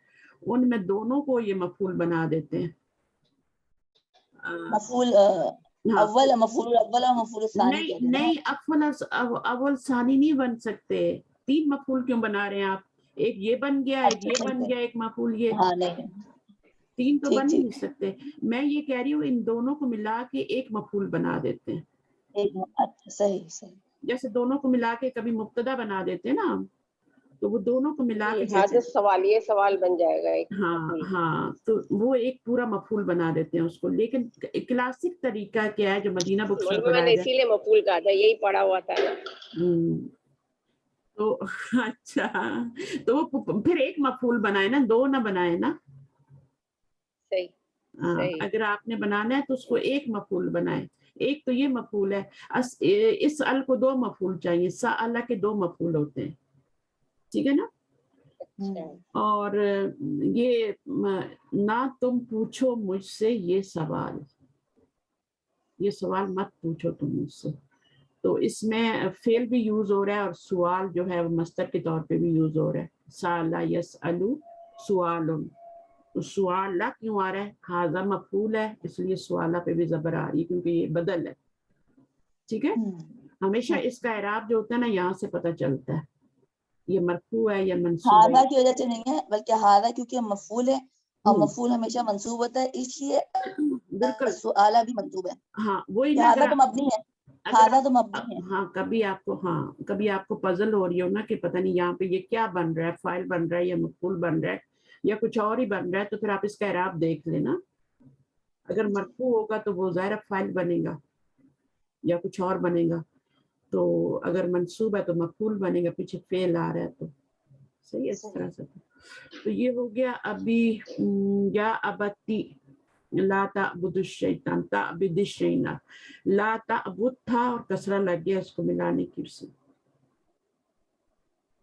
ان میں دونوں کو یہ مفعول بنا دیتے ہیں. مفعول اول، مفعول اول اور مفعول ثانی کہتے ہیں. نہیں، اول ثانی نہیں بن سکتے. 3 مفعول کیوں بنا رہے ہیں آپ؟ ایک یہ بن گیا، ایک یہ بن گیا، ایک مفعول یہ. ہاں نہیں 3 تو بن ٹھیک نہیں سکتے. میں یہ کہہ رہی ہوں ان دونوں کو ملا کے ایک مفعول بنا دیتے ہیں. اچھا صحیح. جیسے دونوں کو ملا کے کبھی مبتدا بنا دیتے ہیں نا، تو وہ دونوں کو ملا کے حادث سوالیہ سوال بن جائے گا ایک. ہاں تو وہ ایک پورا مفعول بنا دیتے ہیں اس کو. لیکن کلاسک طریقہ کیا ہے جو مدینہ بکس میں پڑھایا اسی لیے مفعول کہا تھا، یہی پڑھا ہوا تھا. تو اچھا، تو پھر ایک مفعول بنائے نا، 2 نہ بنائے نا. صحیح، اگر آپ نے بنانا ہے تو اس کو ایک مفعول بنائے. ایک تو یہ مفعول ہے، اس ال کو 2 مفعول چاہیے، سأل کے 2 مفعول ہوتے ہیں، ٹھیک ہے نا. اور یہ نہ تم پوچھو مجھ سے یہ سوال مت پوچھو تم مجھ سے. تو اس میں فعل بھی یوز ہو رہا ہے اور سوال جو ہے وہ مصدر کے طور پہ بھی یوز ہو رہا ہے. سالا یسألو سوالن. تو سوالہ کیوں آ رہا ہے؟ ہاذا مفعول ہے، اس لیے سوالہ پہ بھی زبر آ رہی ہے کیونکہ یہ بدل ہے، ٹھیک ہے. ہمیشہ اس کا اعراب جو ہوتا ہے نا یہاں سے پتہ چلتا ہے یہ مرفوع ہے یا منصوب ہے. ہاذا کی وجہ سے نہیں ہے، بلکہ ہاذا کیونکہ مفعول ہے اور مفعول ہمیشہ منصوب ہوتا ہے، اس لیے بالکل سوالہ بھی منصوب ہے. ہاں وہی نا. ہاذا تو مبنی ہے، ہاذا تو مبنی ہے. ہاں کبھی آپ کو پزل ہو رہی ہو نا کہ پتہ نہیں یہاں پہ یہ کیا بن رہا ہے، فاعل بن رہا ہے یا مفعول بن رہا ہے یا کچھ اور ہی بن رہا ہے، تو پھر آپ اس کا اعراب دیکھ لینا. اگر مرفوع ہوگا تو وہ ظاہر فاعل بنے گا یا کچھ اور بنے گا. تو اگر منصوب ہے تو مفعول بنے گا، پیچھے فعل آ رہا ہے تو صحیح ہے اس طرح سے. تو یہ ہو گیا. ابھی یا ابتی لا تعبد الشیطان، تعبد الشیطان، لا تعبد تھا اور کسرہ لگ گیا اس کو ملانے کی سے.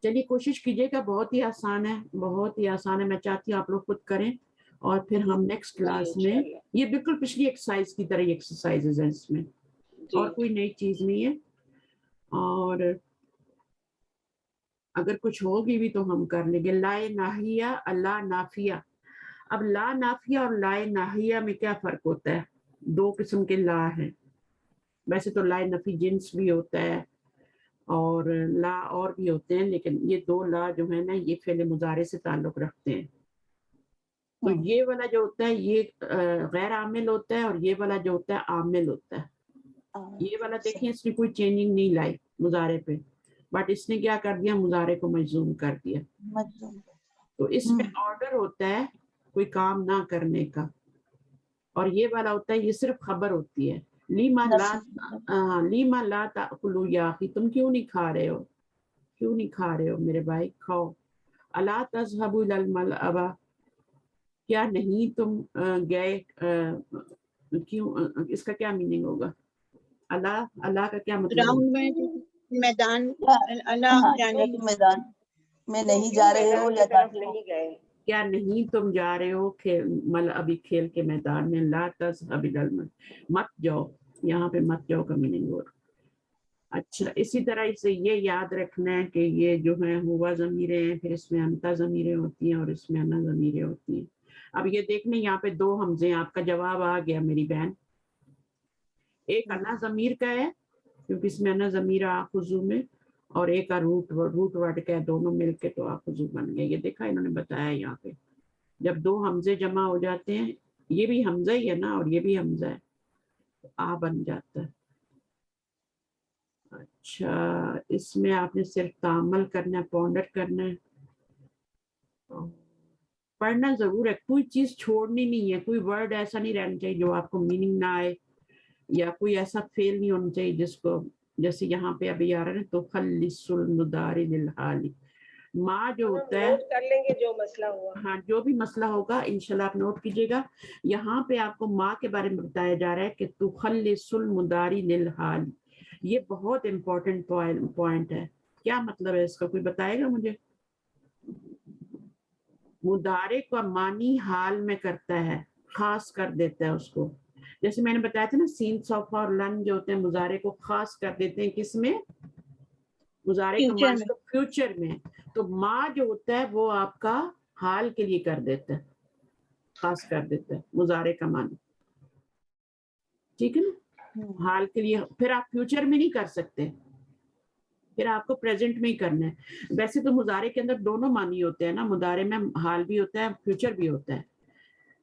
چلیے کوشش کیجیے گا، بہت ہی آسان ہے، بہت ہی آسان ہے. میں چاہتی ہوں آپ لوگ خود کریں اور پھر ہم نیکسٹ کلاس میں یہ بالکل پچھلی ایکسرسائز کی طرح ایکسرسائزز ہیں اس میں، اور کوئی نئی چیز نہیں ہے. اور اگر کچھ ہوگی بھی تو ہم کر لیں گے. لا ناہیہ، اللہ نافیہ. اب لا نافیہ اور لا ناہیہ میں کیا فرق ہوتا ہے؟ 2 قسم کے لا ہیں. ویسے تو لا نفی جنس بھی ہوتا ہے اور لا اور بھی ہوتے ہیں، لیکن یہ 2 لا جو ہے نا یہ فعل مضارع سے تعلق رکھتے ہیں. تو یہ والا جو ہوتا ہے یہ غیر عامل ہوتا ہے، اور یہ والا جو ہوتا ہے عامل ہوتا ہے. یہ والا دیکھیں اس نے کوئی چینجنگ نہیں لائی مضارع پہ، بٹ اس نے کیا کر دیا، مضارع کو مجزوم کر دیا. تو اس میں آرڈر ہوتا ہے کوئی کام نہ کرنے کا، اور یہ والا ہوتا ہے یہ صرف خبر ہوتی ہے. لیما لا تاکلوا یا اخی، تم کیوں نہیں کھا رہے ہو، کیوں نہیں کھا رہے ہو میرے بھائی، کھاؤ. الا تذهبوا الى الملعب، کیا نہیں تم گئے، کیوں، اس کا کیا میننگ ہوگا؟ اللہ کا کیا مطلب گراؤنڈ ہے؟ میں میدان اللہ جانے میدان میں نہیں جا رہے ہو یا طرف نہیں گئے. کیا نہیں تم جا رہے ہو ابھی کھیل کے میدان میں. لا تذهب الى الملعب، مت جاؤ، یہاں پہ مت جاؤ کا میننگ ہو رہا. اچھا، اسی طرح سے یہ یاد رکھنا ہے کہ یہ جو ہے ہوا ضمیریں ہیں، پھر اس میں انتا ضمیریں ہوتی ہیں اور اس میں انا ضمیریں ہوتی ہیں. اب یہ دیکھنے یہاں پہ 2 حمزے ہیں، آپ کا جواب آ گیا میری بہن. ایک انا ضمیر کا ہے کیونکہ اس میں انا ضمیر آخذو میں، اور ایک روٹ ورڈ کا ہے، دونوں مل کے تو آخذو بن گئے. یہ دیکھا انہوں نے بتایا یہاں پہ جب 2 حمزے جمع ہو جاتے ہیں، یہ بھی حمزہ ہی ہے نا اور یہ بھی حمزہ ہے، تو آ بن جاتا ہے. اچھا، اس میں آپ نے صرف تعامل کرنا ہے، پونڈر کرنا ہے، پڑھنا ضرور ہے، کوئی چیز چھوڑنی نہیں ہے. کوئی ورڈ ایسا نہیں رہنا چاہیے جو آپ کو میننگ نہ آئے، یا کوئی ایسا فیل نہیں ہونا چاہیے جس کو، جیسے یہاں پہ ابھی آ رہا ہے تو خلص المداری للحالی. ماں جو ہوتا ہے، نوٹ کر لیں گے جو مسئلہ ہوا. ہاں جو بھی مسئلہ ہوگا انشاءاللہ آپ نوٹ کیجیے گا. یہاں پہ آپ کو ماں کے بارے میں بتایا جا رہا ہے کہ تخلص المداری للحال. یہ بہت امپورٹنٹ پوائنٹ ہے. کیا مطلب ہے اس کا، کوئی بتائے گا مجھے؟ مضارع کا معنی حال میں کرتا ہے، خاص کر دیتا ہے اس کو. جیسے میں نے بتایا تھا نا، سین سوفا اور لن جو ہوتے ہیں مضارع کو خاص کر دیتے ہیں. کس میں؟ مضارع کا فیوچر معنی میں. تو فیوچر میں. تو ماں جو ہوتا ہے وہ آپ کا حال کے لیے کر دیتا ہے، خاص کر دیتا ہے مضارع کا معنی. ٹھیک ہے نا، حال کے لیے. پھر آپ فیوچر میں نہیں کر سکتے، پھر آپ کو پریزنٹ میں ہی کرنا ہے. ویسے تو مضارع کے اندر دونوں معنی ہوتے ہیں نا، مضارع میں حال بھی ہوتا ہے، فیوچر بھی ہوتا ہے،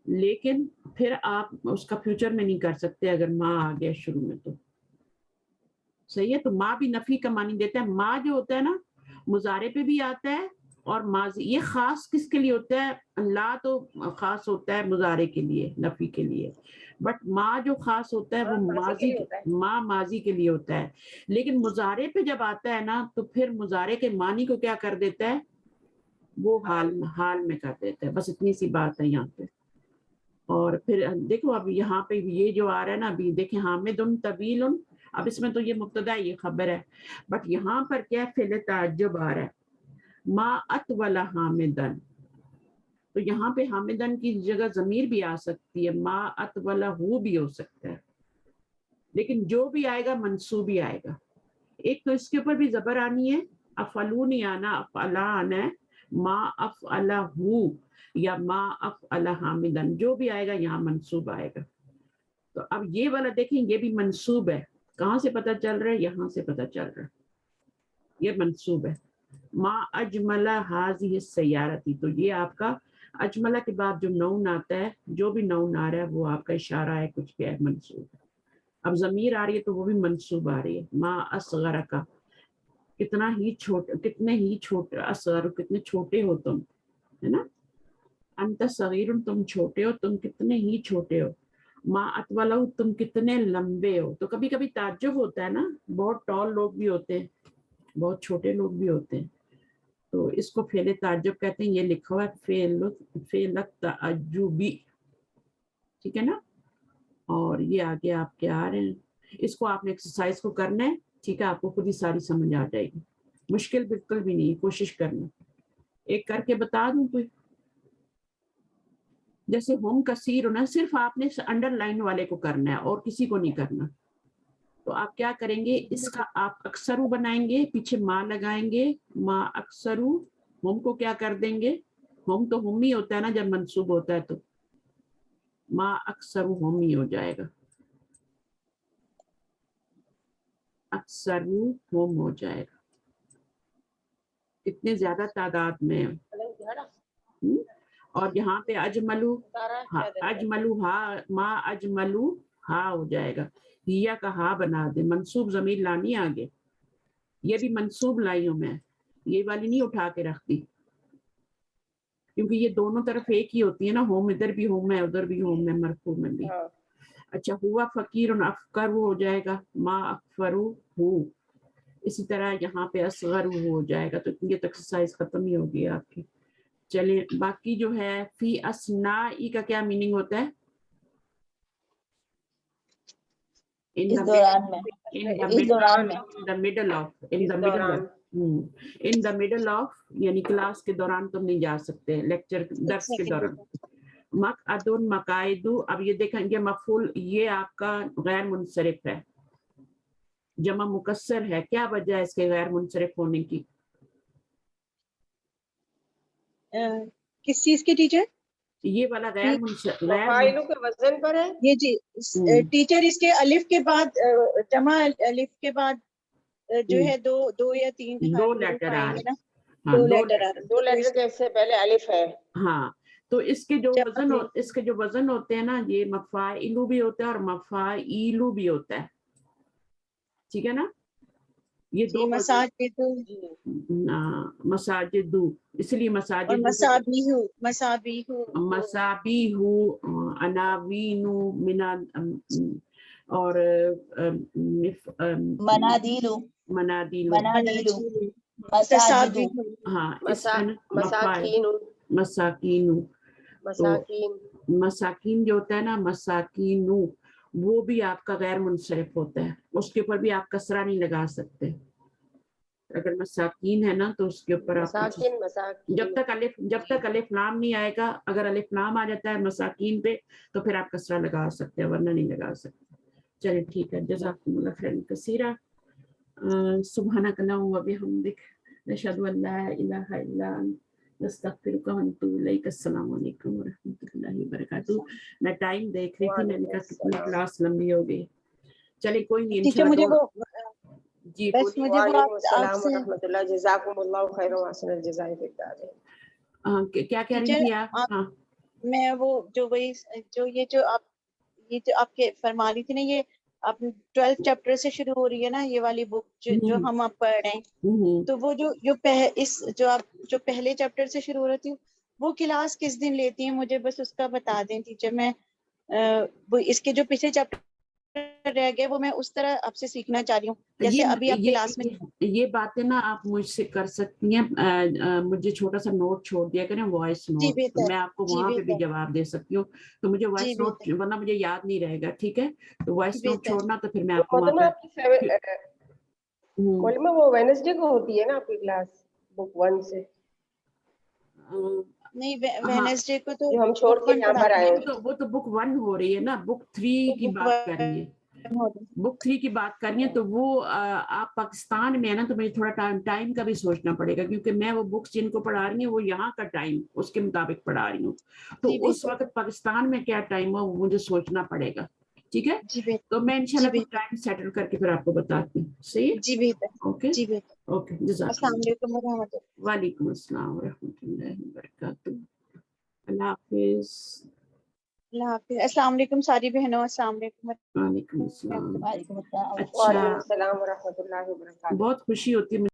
لیکن پھر آپ اس کا فیوچر میں نہیں کر سکتے اگر ماں آ گیا شروع میں. تو صحیح ہے. تو ماں بھی نفی کا معنی دیتا ہے. ماں جو ہوتا ہے نا مضارع پہ بھی آتا ہے اور ماضی. یہ خاص کس کے لیے ہوتا ہے؟ لا تو خاص ہوتا ہے مضارع کے لیے، نفی کے لیے، بٹ ماں جو خاص ہوتا ہے وہ ماضی، ماں ماضی کے لیے ہوتا ہے. لیکن مضارع پہ جب آتا ہے نا تو پھر مضارع کے معنی کو کیا کر دیتا ہے؟ وہ حال میں کر دیتا ہے. بس اتنی سی بات ہے یہاں پہ. اور پھر دیکھو اب یہاں پہ یہ جو آ رہا ہے نا، ابھی دیکھیں حامد طویل. اب اس میں تو یہ مبتدا یہ خبر ہے، بٹ یہاں پر کیا فعل تعجب آ رہا ہے، ما اطول حامدن. تو یہاں پہ حامدن کی جگہ ضمیر بھی آ سکتی ہے، ما اطول بھی ہو سکتا ہے، لیکن جو بھی آئے گا منصوب ہی آئے گا. ایک تو اس کے اوپر بھی زبر آنی ہے، افعلو نہیں آنا، افعلا آنا ہے. ما افعلہ یا ما افعل حامدن، جو بھی آئے گا یہاں منصوب آئے گا. تو اب یہ والا دیکھیں، یہ بھی منصوب ہے. کہاں سے پتہ چل رہا ہے؟ یہاں سے پتہ چل رہا ہے یہ منصوب ہے. ما اجمل هذه السیارتی. تو یہ آپ کا اجملہ کے بعد جو نون آتا ہے، جو بھی نون آ رہا ہے وہ آپ کا اشارہ ہے کچھ بھی ہے، منصوب ہے. اب ضمیر آ رہی ہے تو وہ بھی منصوب آ رہی ہے. ما اصغر کا، کتنا ہی چھوٹا، کتنے ہی چھوٹے، اصغر کتنے چھوٹے ہو تم، ہے نا. انت صغیر، تم چھوٹے ہو، تم کتنے ہی چھوٹے ہو. ما اطولہ، تم کتنے لمبے ہو. تو کبھی کبھی تعجب ہوتا ہے نا، بہت ٹال لوگ بھی ہوتے ہیں، بہت چھوٹے لوگ بھی ہوتے ہیں، تو اس کو فعل تعجب کہتے ہیں. یہ لکھا ہوا ہے فعل تعجبی، ٹھیک ہے نا. اور یہ آگے آپ کے آ رہے ہیں، اس کو آپ نے ایکسرسائز کو کرنا ہے، ٹھیک ہے. آپ کو خود ہی ساری سمجھ آ جائے گی، مشکل بالکل بھی نہیں، کوشش کرنا. ایک کر کے بتا دوں کوئی، جیسے ہم کثیر ہونا، صرف آپ نے انڈر لائن والے کو کرنا ہے اور کسی کو نہیں کرنا. تو آپ کیا کریں گے، اس کا آپ اکثرو بنائیں گے، پیچھے ماں لگائیں گے، ماں اکثرو. ہم کو کیا کر دیں گے، ہم تو ہم ہی ہوتا ہے نا جب منصوب ہوتا ہے، تو ماں اکثرو ہم ہی ہو جائے گا، اکثرو ہم ہو جائے گا. اتنے زیادہ تعداد میں اور یہاں پہ اجملو سارا ہاں کیا دیتے ہیں؟ اجملو ہا ما اجملو ہا ہو جائے گا. ہیا کا ہا بنا دے, منصوب ضمیر لانی آگے, یہ بھی منصوب لائی ہوں میں, یہ والی نہیں اٹھا کے رکھتی کیونکہ یہ دونوں طرف ایک ہی ہوتی ہے نا, ہوم ادھر بھی ہوم ہے ادھر بھی ہوم ہے, مرفوع میں بھی. ہاں اچھا ہوا فقیر افکر ہو جائے گا, ما اکفرو ہو. اسی طرح یہاں پہ اصغر ہو جائے گا, تو یہ ایکسرسائز ختم ہی ہوگی آپ کی. چلیے باقی جو ہے فی اسنائی کا کیا میننگ ہوتا ہے؟ اس دوران میں, اس دوران میں, in the middle of in the middle of یعنی کلاس کے دوران تم نہیں جا سکتے, لیکچر درس کے دوران. مقعدن مقاعدو, اب یہ دیکھیں گے مفعول یہ آپ کا غیر منصرف ہے, جمع مکسر ہے, کیا وجہ ہے اس کے غیر منصرف ہونے کی؟ کس چیز کے ٹیچر؟ یہ والا غیر منصرف, فاعلوں کے وزن پر ہے. یہ جی ٹیچر اس کے الف کے بعد جمع الف کے بعد جو ہے دو یا تین دو حروف لیٹر آ آئیں گے رہے, نا, ہاں دو دو لیٹر آ رہے ہیں. دو لیٹر کے سے پہلے الف ہے. ہاں تو اس کے جو جب وزن اس کے جو وزن ہوتے ہیں نا, یہ مفاعلو بھی ہوتا ہے اور مفاعیلو بھی ہوتا ہے, ٹھیک ہے نا, یہ جی دو مساجد مساجدو, اس لیے اور مساجد مسابیح مسابیہو, اناوینو, منا اور منادیلو, منادیلو, منادیلو, مساجدو, ہاں اس کا نا مساکین, مساکینو, مساکین, مساکین جو ہوتا ہے نا, مساکینو, وہ بھی آپ کا غیر منصرف ہوتا ہے, اس کے اوپر بھی آپ کسرہ نہیں لگا سکتے. اگر مساکین ہے نا تو اس کے اوپر آپ مساکین, مساکین. جب تک الف لام نہیں آئے گا, اگر الف لام آ جاتا ہے مساکین پہ تو پھر آپ کسرہ لگا سکتے ہیں, ورنہ نہیں لگا سکتے. چلیے ٹھیک ہے, جزاکم اللہ خیرا کثیرا. سبحانک اللہم و بحمدک, نشہد ان لا الہ الا انت, نستغفرک و نتوب الیک. السلام علیکم و رحمۃ اللہ وبرکاتہ. میں ٹائم دیکھ رہی تھی, میں نے کہا کتنی کلاس لمبی ہو گئی. چلیے کوئی نہیں, ٹیچر مجھے وہ جی بس مجھے وہ وعلیکم آپ السلام سے ورحمۃ اللہ, جزاکم اللہ خیر و احسن الجزاء فی الدارین. کیا کہہ رہی ٹیچر تھی آپ؟ ہاں میں وہ جو وہی جو آپ کے فرما رہی تھی نا, یہ آپ 12 چیپٹر سے شروع ہو رہی ہے نا یہ والی بک جو ہم آپ پڑھ رہے ہیں, تو وہ جو پہلے چیپٹر سے شروع ہو رہی تھی وہ کلاس کس دن لیتی ہیں, مجھے بس اس کا بتا دیں ٹیچر. میں وہ اس کے جو پچھلے چیپٹر رہ گئے وہ میں اس طرح آپ سے سیکھنا چاہ رہی ہوں, جیسے ابھی آپ کلاس میں. یہ باتیں نا آپ مجھ سے کر سکتی ہیں, مجھے چھوٹا سا نوٹ چھوڑ دیا کریں, وائس جی نوٹ, بہتر, میں آپ کو جی وہاں پہ بھی بہتر, جواب دے سکتی ہوں. تو مجھے جی وائس نوٹ, بہتر, ورنہ مجھے یاد نہیں رہے گا, ٹھیک ہے, تو وائس نوٹ بہتر. چھوڑنا تو پھر میں آپ کو مطلب وہاں آپ کی مولما وہ وینسڈے کو ہوتی ہے نا آپ کی کلاس بک 1 سے؟ نہیں وینسڈے کو تو جو ہم چھوڑ بک کے 1 یہاں پر پڑھاتے آئے. ہیں, وہ تو بک 1 ہو رہی ہے نا, بک 3 کی بات کر رہی ہے, بک 3 کی بات کرنی ہے. تو وہ آپ پاکستان میں ہے نا, تو مجھے تھوڑا ٹائم کا بھی سوچنا پڑے گا, کیونکہ میں وہ بکس جن کو پڑھا رہی ہوں وہ یہاں کا ٹائم اس کے مطابق پڑھا رہی ہوں, تو اس وقت پاکستان میں کیا ٹائم ہو وہ مجھے سوچنا پڑے گا, ٹھیک ہے. جی بہتر, تو میں انشاءاللہ کچھ ٹائم سیٹل کر کے پھر آپ کو بتاتی ہوں, صحیح ہے, جی بہتر, اوکے جی بہتر. اوکے, جزاک السلام اللہ. علیکم ورحمۃ اللہ. وعلیکم السلام ورحمۃ اللہ وبرکاتہ. اللہ حافظ. اللہ حافظ. السلام علیکم ساری بہنوں, السلام علیکم. وعلیکم السلام. وعلیکم السلام. اچھا, وعلیکم السلام ورحمۃ اللہ وبرکاتہ. بہت خوشی ہوتی ہے